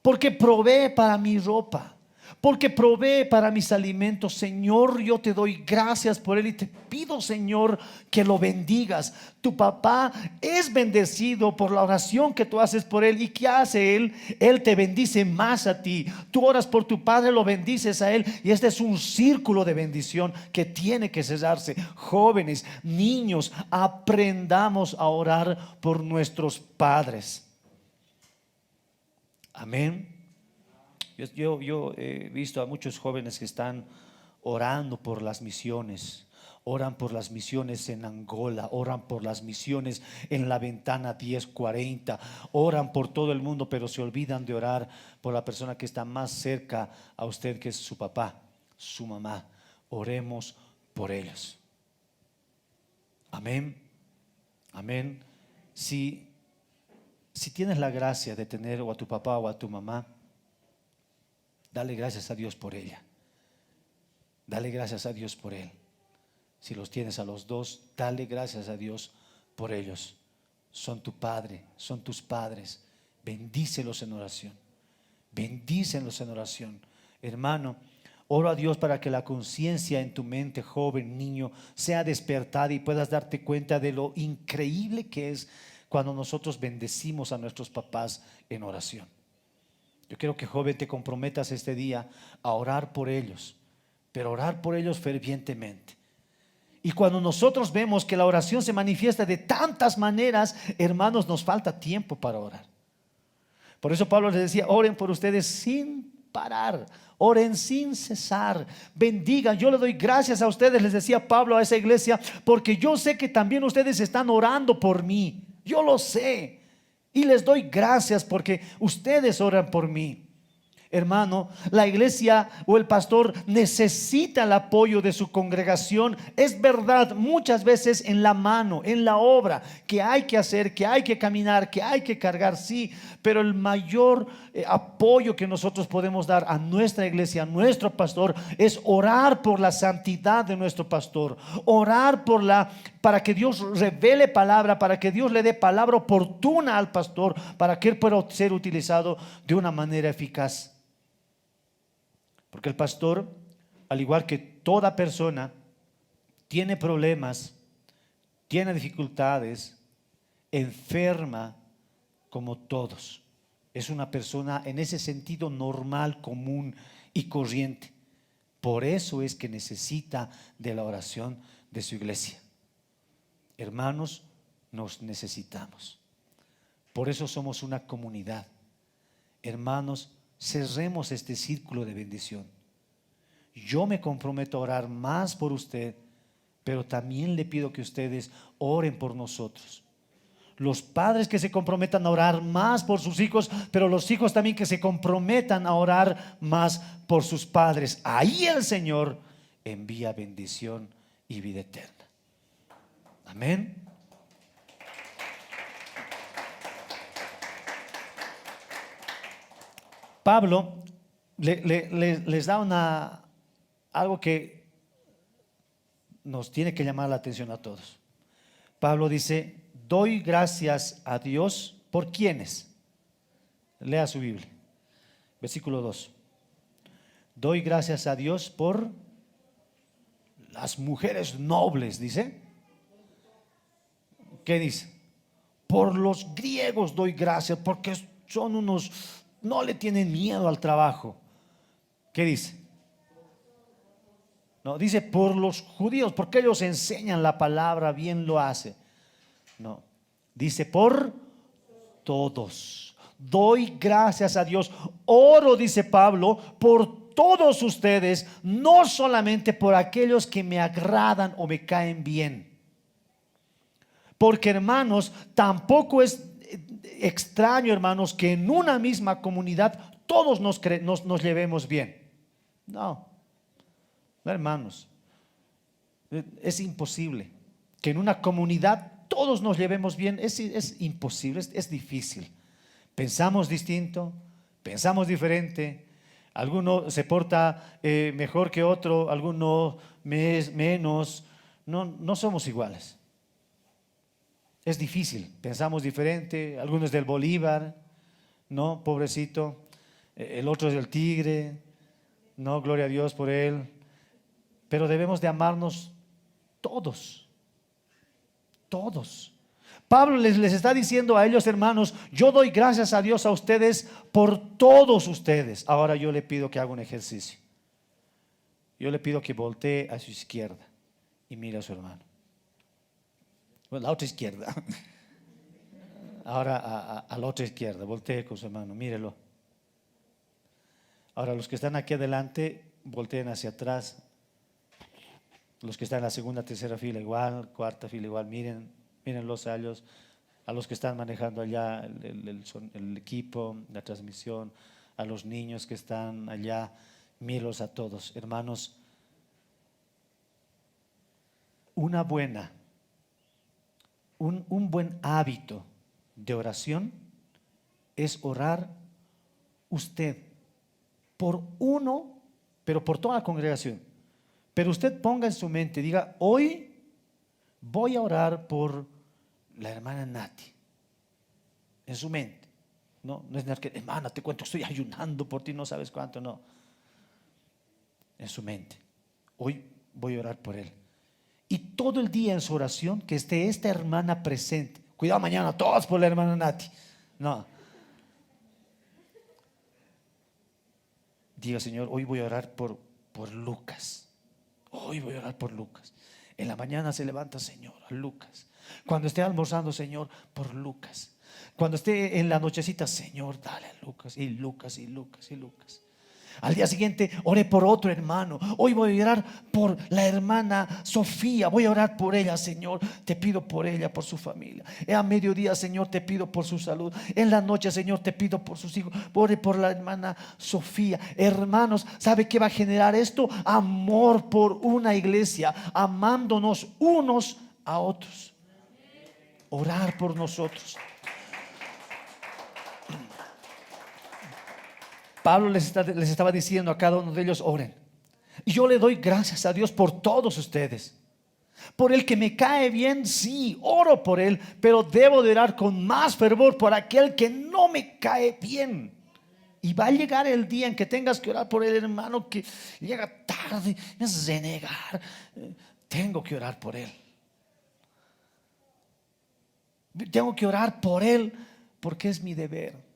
porque provee para mi ropa, porque provee para mis alimentos. Señor, yo te doy gracias por él y te pido, Señor, que lo bendigas. Tu papá es bendecido por la oración que tú haces por él. ¿Y qué hace él? Él te bendice más a ti. Tú oras por tu padre, lo bendices a él, y este es un círculo de bendición que tiene que cerrarse. Jóvenes, niños, aprendamos a orar por nuestros padres. Amén. Yo he visto a muchos jóvenes que están orando por las misiones. Oran por las misiones en Angola, oran por las misiones en la ventana 1040, oran por todo el mundo, pero se olvidan de orar por la persona que está más cerca a usted, que es su papá, su mamá. Oremos por ellos. Amén. Amén. Si tienes la gracia de tener o a tu papá o a tu mamá, dale gracias a Dios por ella. Dale gracias a Dios por él. Si los tienes a los dos, dale gracias a Dios por ellos. Son tu padre, son tus padres. Bendícelos en oración. Bendícelos en oración. Hermano, oro a Dios para que la conciencia en tu mente, joven, niño, sea despertada y puedas darte cuenta de lo increíble que es cuando nosotros bendecimos a nuestros papás en oración. Yo quiero que, joven, te comprometas este día a orar por ellos, pero orar por ellos fervientemente. Y cuando nosotros vemos que la oración se manifiesta de tantas maneras, hermanos, nos falta tiempo para orar. Por eso Pablo les decía, oren por ustedes sin parar, oren sin cesar, bendigan. Yo le doy gracias a ustedes, les decía Pablo a esa iglesia, porque yo sé que también ustedes están orando por mí. Yo lo sé y les doy gracias porque ustedes oran por mí. Hermano, la iglesia o el pastor necesita el apoyo de su congregación. Es verdad, muchas veces en la mano, en la obra que hay que hacer, que hay que caminar, que hay que cargar, sí. Pero el mayor apoyo que nosotros podemos dar a nuestra iglesia, a nuestro pastor, es orar por la santidad de nuestro pastor. Orar para que Dios revele palabra, para que Dios le dé palabra oportuna al pastor, para que él pueda ser utilizado de una manera eficaz. Porque el pastor, al igual que toda persona, tiene problemas, tiene dificultades, enferma como todos. Es una persona en ese sentido normal, común y corriente. Por eso es que necesita de la oración de su iglesia. Hermanos, nos necesitamos. Por eso somos una comunidad. Hermanos, cerremos este círculo de bendición. Yo me comprometo a orar más por usted, pero también le pido que ustedes oren por nosotros. Los padres que se comprometan a orar más por sus hijos, pero los hijos también que se comprometan a orar más por sus padres. Ahí el Señor envía bendición y vida eterna. Amén. Pablo les da algo que nos tiene que llamar la atención a todos. Pablo dice, doy gracias a Dios. ¿Por quiénes? Lea su Biblia. Versículo 2. Doy gracias a Dios por las mujeres nobles, dice. ¿Qué dice? Por los griegos doy gracias, porque son unos, no le tienen miedo al trabajo. ¿Qué dice? No, dice por los judíos, porque ellos enseñan la palabra, bien lo hace. No, dice por todos. Doy gracias a Dios. Oro, dice Pablo, por todos ustedes, no solamente por aquellos que me agradan o me caen bien. Porque, hermanos, tampoco es extraño, hermanos, que en una misma comunidad todos nos llevemos bien. No, hermanos, es imposible que en una comunidad todos nos llevemos bien. Es imposible, es difícil. Pensamos distinto, pensamos diferente. Alguno se porta mejor que otro, alguno menos. No somos iguales. Es difícil, pensamos diferente. Algunos del Bolívar, no, pobrecito. El otro es del Tigre, no, gloria a Dios por él. Pero debemos de amarnos todos, todos. Pablo les está diciendo a ellos, hermanos, yo doy gracias a Dios a ustedes por todos ustedes. Ahora yo le pido que haga un ejercicio. Yo le pido que voltee a su izquierda y mire a su hermano. Bueno, la otra izquierda. Ahora a la otra izquierda, voltee con su hermano, mírelo. Ahora los que están aquí adelante, volteen hacia atrás. Los que están en la segunda, tercera fila igual, cuarta fila igual, mírenlos a ellos, a los que están manejando allá el equipo, la transmisión, a los niños que están allá, mírenlos a todos. Hermanos, un buen hábito de oración es orar usted por uno, pero por toda la congregación. Pero usted ponga en su mente, diga, hoy voy a orar por la hermana Nati. En su mente. No es que, hermana, te cuento, estoy ayunando por ti, no sabes cuánto, no. En su mente. Hoy voy a orar por él. Y todo el día en su oración, que esté esta hermana presente. Cuidado mañana, todos por la hermana Nati. No. Diga, Señor, hoy voy a orar por Lucas. Hoy voy a orar por Lucas. En la mañana se levanta, Señor, a Lucas. Cuando esté almorzando, Señor, por Lucas. Cuando esté en la nochecita, Señor, dale a Lucas, y Lucas, y Lucas, y Lucas. Al día siguiente oré por otro hermano. Hoy voy a orar por la hermana Sofía. Voy a orar por ella, Señor. Te pido por ella, por su familia. A mediodía, Señor, te pido por su salud. En la noche, Señor, te pido por sus hijos. Ore por la hermana Sofía. Hermanos, ¿sabe qué va a generar esto? Amor por una iglesia, amándonos unos a otros. Orar por nosotros. Pablo les estaba diciendo a cada uno de ellos: oren. Y yo le doy gracias a Dios por todos ustedes. Por el que me cae bien, sí, oro por él, pero debo de orar con más fervor por aquel que no me cae bien. Y va a llegar el día en que tengas que orar por el hermano que llega tarde, me hace renegar. Tengo que orar por él. Tengo que orar por él porque es mi deber.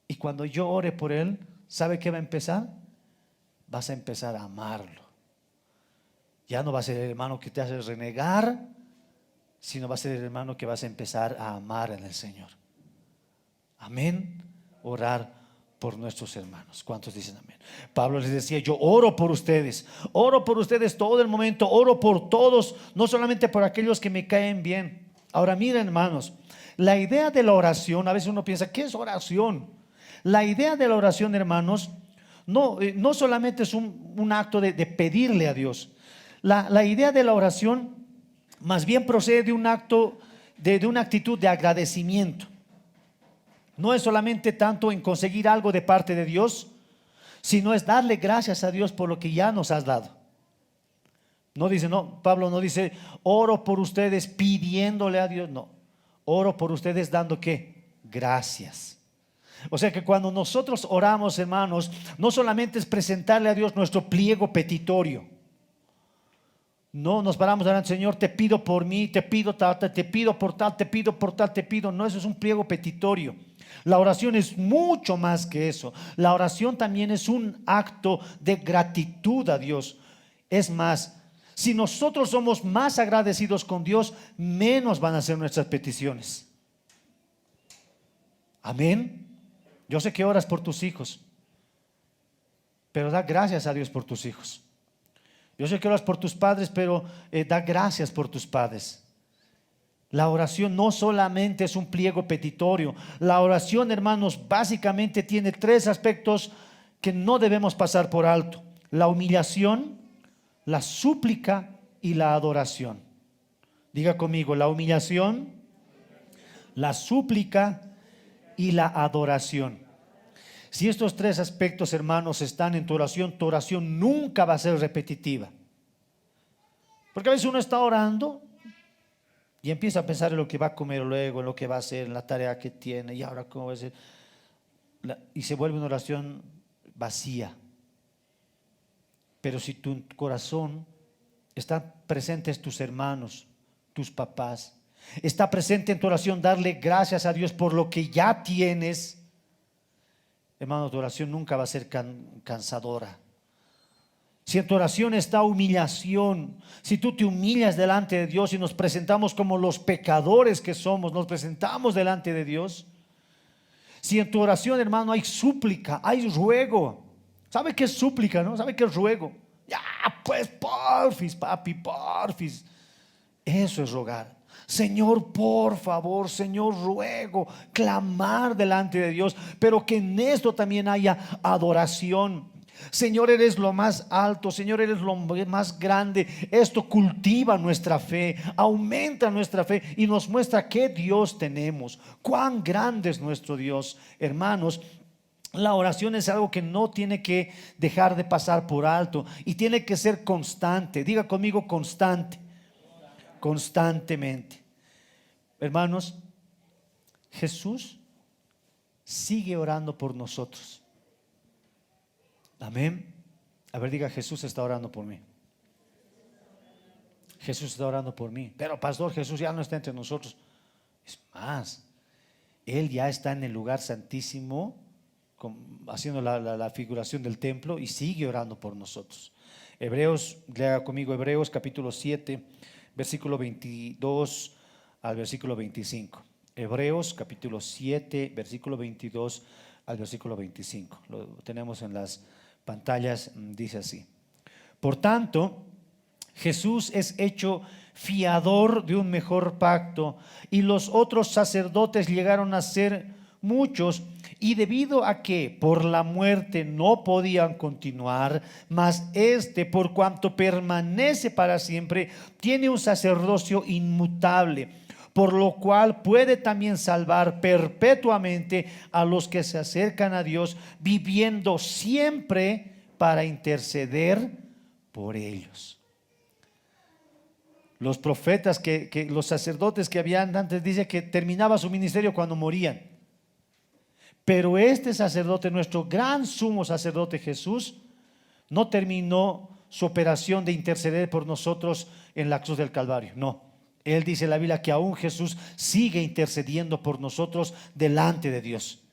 Y cuando yo ore por él, ¿sabe qué va a empezar? Vas a empezar a amarlo. Ya no va a ser el hermano que te hace renegar, sino va a ser el hermano que vas a empezar a amar en el Señor. Amén. Orar por nuestros hermanos. ¿Cuántos dicen amén? Pablo les decía: yo oro por ustedes todo el momento, oro por todos, no solamente por aquellos que me caen bien. Ahora miren, hermanos, la idea de la oración, a veces uno piensa: ¿qué es oración? La idea de la oración, hermanos, no solamente es un acto de pedirle a Dios. La idea de la oración más bien procede de un acto, de una actitud de agradecimiento. No es solamente tanto en conseguir algo de parte de Dios, sino es darle gracias a Dios por lo que ya nos has dado. No dice, no, Pablo no dice: oro por ustedes pidiéndole a Dios. No, oro por ustedes dando ¿qué? Gracias. O sea que cuando nosotros oramos, hermanos, no solamente es presentarle a Dios nuestro pliego petitorio. No nos paramos delante: Señor, te pido por mí, te pido tal, te pido por tal, te pido por tal, te pido. No, eso es un pliego petitorio. La oración es mucho más que eso. La oración también es un acto de gratitud a Dios. Es más, si nosotros somos más agradecidos con Dios, menos van a ser nuestras peticiones. Amén. Yo sé que oras por tus hijos, pero da gracias a Dios por tus hijos. Yo sé que oras por tus padres, pero da gracias por tus padres. La oración no solamente es un pliego petitorio. La oración, hermanos, básicamente tiene tres aspectos que no debemos pasar por alto: la humillación, la súplica y la adoración. Diga conmigo: la humillación, la súplica y la adoración. Si estos tres aspectos, hermanos, están en tu oración nunca va a ser repetitiva. Porque a veces uno está orando y empieza a pensar en lo que va a comer luego, en lo que va a hacer, en la tarea que tiene, y ahora cómo va a ser. Y se vuelve una oración vacía. Pero si tu corazón está presentes tus hermanos, tus papás, está presente en tu oración darle gracias a Dios por lo que ya tienes, hermano, tu oración nunca va a ser cansadora. Si en tu oración está humillación, si tú te humillas delante de Dios y nos presentamos como los pecadores que somos, nos presentamos delante de Dios. Si en tu oración, hermano, hay súplica, hay ruego. ¿Sabe qué es súplica, no? ¿Sabe qué es ruego? Ya, pues, porfis, papi, porfis. Eso es rogar. Señor, por favor, Señor, ruego, clamar delante de Dios, pero que en esto también haya adoración. Señor, eres lo más alto, Señor, eres lo más grande. Esto cultiva nuestra fe, aumenta nuestra fe y nos muestra qué Dios tenemos, cuán grande es nuestro Dios. Hermanos, la oración es algo que no tiene que dejar de pasar por alto y tiene que ser constante. Diga conmigo: constante. Constantemente. Hermanos, Jesús sigue orando por nosotros. Amén. A ver, diga: Jesús está orando por mí. Jesús está orando por mí. Pero pastor, Jesús ya no está entre nosotros. Es más, Él ya está en el lugar santísimo, haciendo la figuración del templo, y sigue orando por nosotros. Hebreos, lea conmigo Hebreos capítulo 7, versículo 22 al versículo 25. Hebreos capítulo 7, versículo 22 al versículo 25. Lo tenemos en las pantallas, dice así. Por tanto, Jesús es hecho fiador de un mejor pacto, y los otros sacerdotes llegaron a ser muchos, y debido a que por la muerte no podían continuar, mas este, por cuanto permanece para siempre, tiene un sacerdocio inmutable, por lo cual puede también salvar perpetuamente a los que se acercan a Dios, viviendo siempre para interceder por ellos. Los profetas, los sacerdotes que habían antes, dice que terminaba su ministerio cuando morían. Pero este sacerdote, nuestro gran sumo sacerdote Jesús, no terminó su operación de interceder por nosotros en la cruz del Calvario. No, él dice en la Biblia que aún Jesús sigue intercediendo por nosotros delante de Dios.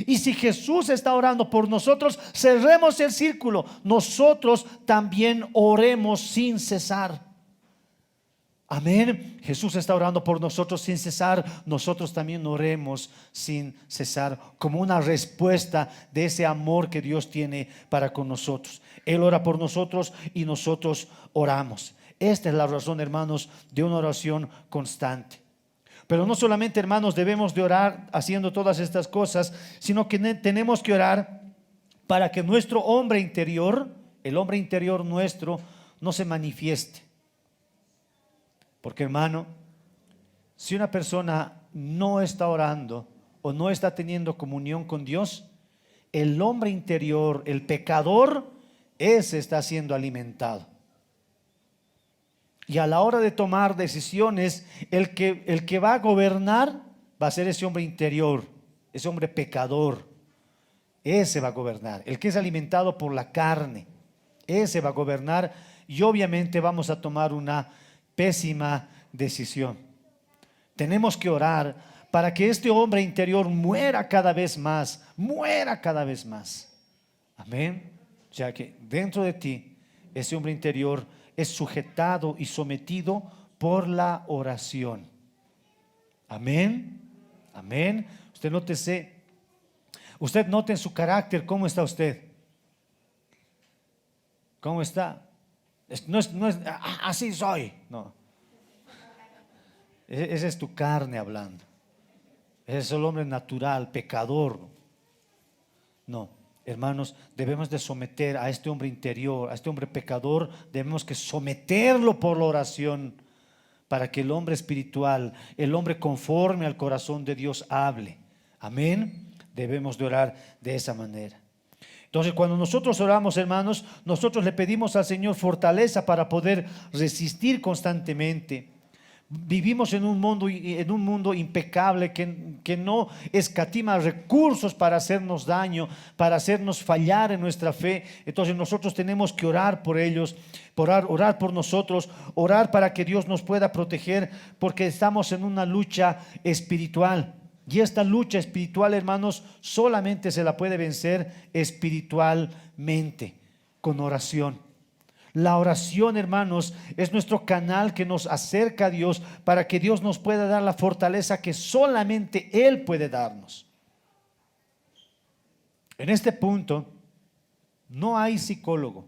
Y si Jesús está orando por nosotros, cerremos el círculo. Nosotros también oremos sin cesar. Amén. Jesús está orando por nosotros sin cesar. Nosotros también oremos sin cesar, como una respuesta de ese amor que Dios tiene para con nosotros. Él ora por nosotros y nosotros oramos. Esta es la razón, hermanos, de una oración constante. Pero no solamente, hermanos, debemos de orar haciendo todas estas cosas, sino que tenemos que orar para que nuestro hombre interior, el hombre interior nuestro, no se manifieste. Porque, hermano, si una persona no está orando o no está teniendo comunión con Dios, el hombre interior, el pecador, ese está siendo alimentado. Y a la hora de tomar decisiones, el que va a gobernar va a ser ese hombre interior, ese hombre pecador. Ese va a gobernar. El que es alimentado por la carne, ese va a gobernar, y obviamente vamos a tomar una pésima decisión. Tenemos que orar para que este hombre interior muera cada vez más, muera cada vez más. Amén. Ya que dentro de ti, ese hombre interior es sujetado y sometido por la oración. Amén. Amén. Usted note en su carácter cómo está usted. ¿Cómo está? No es así soy. No. Esa es tu carne hablando. Ese es el hombre natural, pecador. No, hermanos, debemos de someter a este hombre interior, a este hombre pecador, debemos que someterlo por la oración, para que el hombre espiritual, el hombre conforme al corazón de Dios hable. Amén. Debemos de orar de esa manera. Entonces, cuando nosotros oramos, hermanos, nosotros le pedimos al Señor fortaleza para poder resistir constantemente. Vivimos en un mundo impecable que no escatima recursos para hacernos daño, para hacernos fallar en nuestra fe. Entonces nosotros tenemos que orar por ellos, orar por nosotros, orar para que Dios nos pueda proteger, porque estamos en una lucha espiritual. Y esta lucha espiritual, hermanos, solamente se la puede vencer espiritualmente, con oración. La oración, hermanos, es nuestro canal que nos acerca a Dios, para que Dios nos pueda dar la fortaleza que solamente Él puede darnos. En este punto, no hay psicólogo,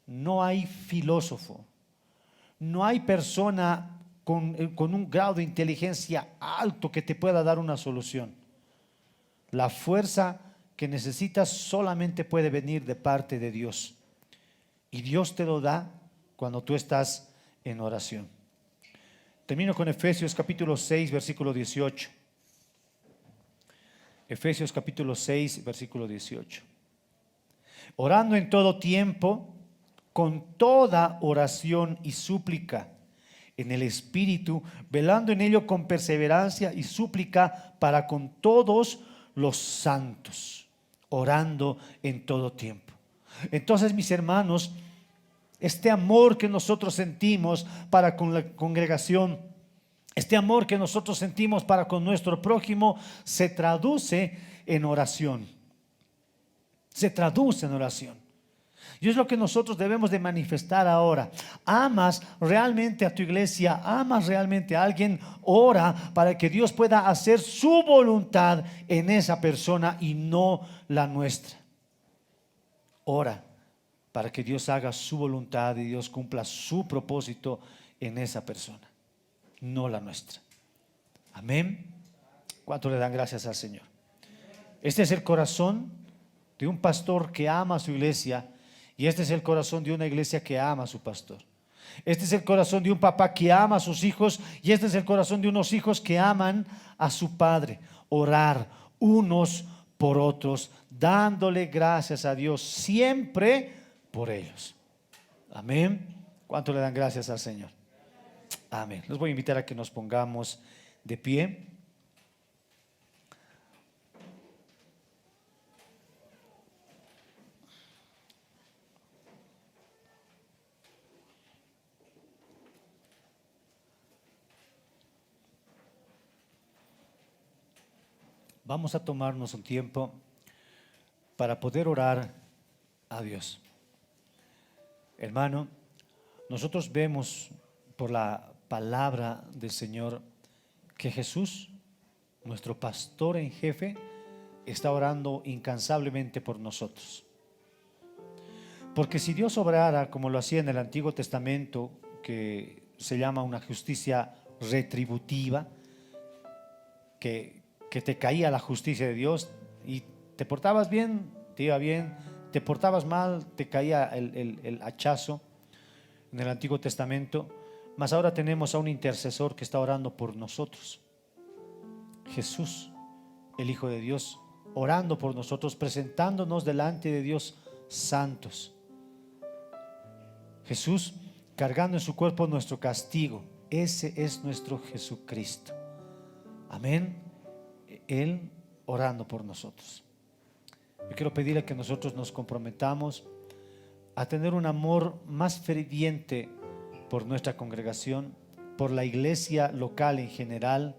no hay filósofo, no hay persona con un grado de inteligencia alto que te pueda dar una solución. La fuerza que necesitas solamente puede venir de parte de Dios. Y Dios te lo da cuando tú estás en oración. Termino con Efesios capítulo 6, versículo 18. Efesios capítulo 6, versículo 18. Orando en todo tiempo, con toda oración y súplica en el Espíritu, velando en ello con perseverancia y súplica para con todos los santos, orando en todo tiempo. Entonces, mis hermanos, este amor que nosotros sentimos para con la congregación, este amor que nosotros sentimos para con nuestro prójimo, se traduce en oración. Se traduce en oración. Y es lo que nosotros debemos de manifestar ahora. ¿Amas realmente a tu iglesia? ¿Amas realmente a alguien? Ora para que Dios pueda hacer su voluntad en esa persona y no la nuestra. Ora para que Dios haga su voluntad y Dios cumpla su propósito en esa persona, no la nuestra. Amén. ¿Cuánto le dan gracias al Señor? Este es el corazón de un pastor que ama a su iglesia, y este es el corazón de una iglesia que ama a su pastor. Este es el corazón de un papá que ama a sus hijos, y este es el corazón de unos hijos que aman a su padre. Orar unos por otros, dándole gracias a Dios siempre por ellos. Amén. ¿Cuánto le dan gracias al Señor? Amén. Les voy a invitar a que nos pongamos de pie. Vamos a tomarnos un tiempo para poder orar a Dios. Hermano, nosotros vemos por la palabra del Señor que Jesús, nuestro pastor en jefe, está orando incansablemente por nosotros. Porque si Dios obrara como lo hacía en el Antiguo Testamento, que se llama una justicia retributiva, que te caía la justicia de Dios y te portabas bien, te iba bien, te portabas mal, te caía el hachazo en el Antiguo Testamento. Mas ahora tenemos a un intercesor que está orando por nosotros. Jesús, el Hijo de Dios, orando por nosotros, presentándonos delante de Dios santos. Jesús cargando en su cuerpo nuestro castigo. Ese es nuestro Jesucristo. Amén. Él orando por nosotros. Yo quiero pedirle que nosotros nos comprometamos a tener un amor más ferviente por nuestra congregación, por la iglesia local en general,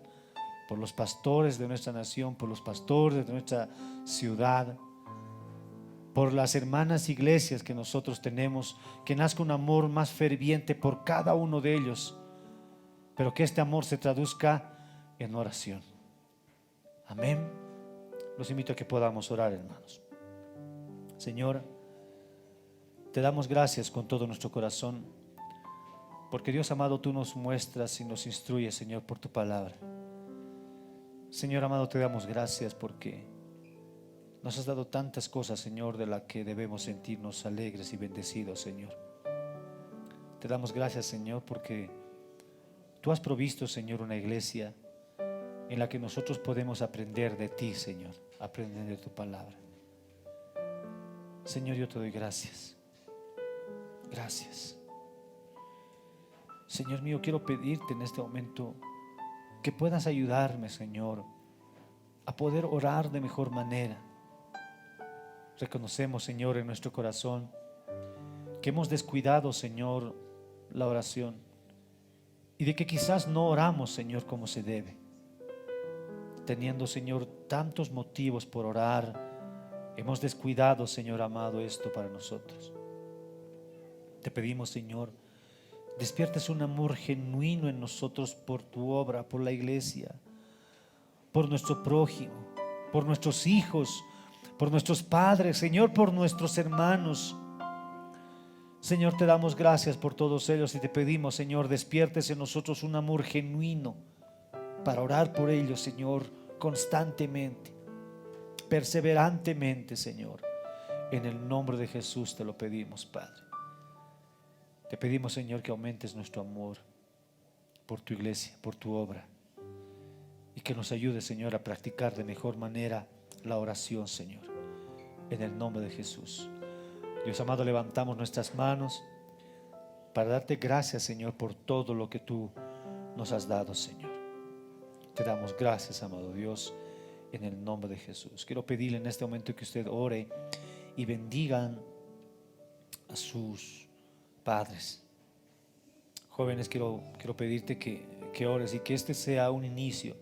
por los pastores de nuestra nación, por los pastores de nuestra ciudad, por las hermanas iglesias que nosotros tenemos, que nazca un amor más ferviente por cada uno de ellos, pero que este amor se traduzca en oración. Amén. Los invito a que podamos orar, hermanos. Señor, te damos gracias con todo nuestro corazón, porque Dios amado, tú nos muestras y nos instruyes, Señor, por tu palabra. Señor amado, te damos gracias porque nos has dado tantas cosas, Señor, de las que debemos sentirnos alegres y bendecidos, Señor. Te damos gracias, Señor, porque tú has provisto, Señor, una iglesia en la que nosotros podemos aprender de ti, Señor, aprender de tu palabra. Señor, yo te doy gracias. Gracias. Señor mío, quiero pedirte en este momento que puedas ayudarme, Señor, a poder orar de mejor manera. Reconocemos, Señor, en nuestro corazón que hemos descuidado, Señor, la oración, y de que quizás no oramos, Señor, como se debe, teniendo, Señor, tantos motivos por orar. Hemos descuidado, Señor amado, esto para nosotros. Te pedimos, Señor, despiertes un amor genuino en nosotros por tu obra, por la iglesia, por nuestro prójimo, por nuestros hijos, por nuestros padres, Señor, por nuestros hermanos. Señor, te damos gracias por todos ellos y te pedimos, Señor, despiertes en nosotros un amor genuino para orar por ellos, Señor, constantemente, perseverantemente, Señor. En el nombre de Jesús te lo pedimos, Padre. Te pedimos, Señor, que aumentes nuestro amor por tu iglesia, por tu obra, y que nos ayude, Señor, a practicar de mejor manera la oración, Señor, en el nombre de Jesús. Dios amado, levantamos nuestras manos para darte gracias, Señor, por todo lo que tú nos has dado, Señor. Te damos gracias, amado Dios, en el nombre de Jesús. Quiero pedirle en este momento que usted ore y bendigan a sus padres. Jóvenes, quiero pedirte que ores y que este sea un inicio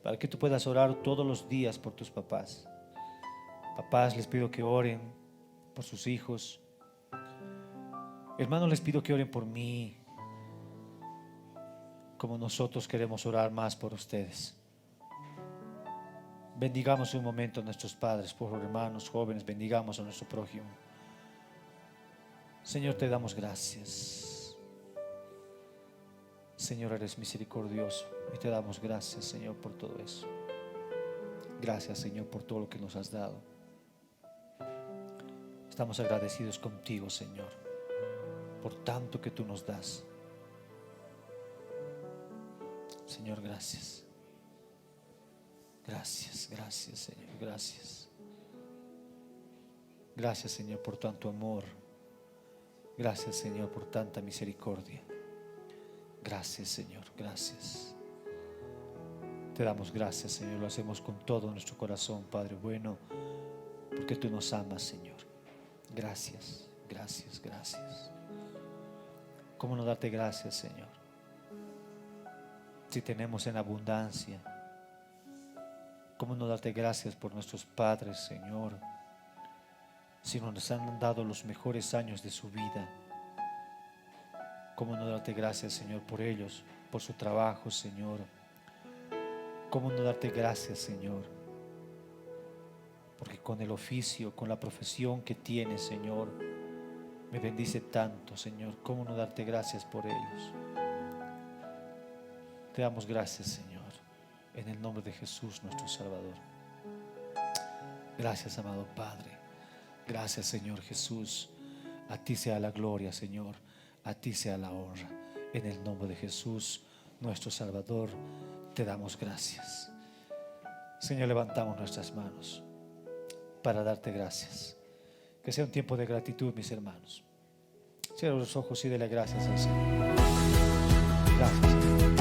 para que tú puedas orar todos los días por tus papás. Papás, les pido que oren por sus hijos, Hermanos, les pido que oren por mí, como nosotros queremos orar más por ustedes. Bendigamos un momento a nuestros padres, por hermanos jóvenes, bendigamos a nuestro prójimo. Señor, te damos gracias. Señor, eres misericordioso y te damos gracias, Señor, por todo eso. Gracias, Señor, por todo lo que nos has dado. Estamos agradecidos contigo, Señor, por tanto que tú nos das. Señor, gracias. Gracias, gracias, Señor, gracias. Gracias, Señor, por tanto amor. Gracias, Señor, por tanta misericordia. Gracias, Señor, gracias. Te damos gracias, Señor, lo hacemos con todo nuestro corazón, Padre bueno, porque tú nos amas, Señor. Gracias, gracias, gracias. ¿Cómo no darte gracias, Señor? Si tenemos en abundancia, ¿cómo no darte gracias por nuestros padres, Señor? Si nos han dado los mejores años de su vida, ¿cómo no darte gracias, Señor, por ellos, por su trabajo, Señor? ¿Cómo no darte gracias, Señor? Porque con el oficio, con la profesión que tienes, Señor, me bendice tanto, Señor. ¿Cómo no darte gracias por ellos? Te damos gracias, Señor, en el nombre de Jesús, nuestro Salvador. Gracias, amado Padre. Gracias, Señor Jesús. A ti sea la gloria, Señor. A ti sea la honra. En el nombre de Jesús, nuestro Salvador, te damos gracias. Señor, levantamos nuestras manos para darte gracias. Que sea un tiempo de gratitud, mis hermanos. Cierra los ojos y dele gracias al Señor. Gracias, Señor.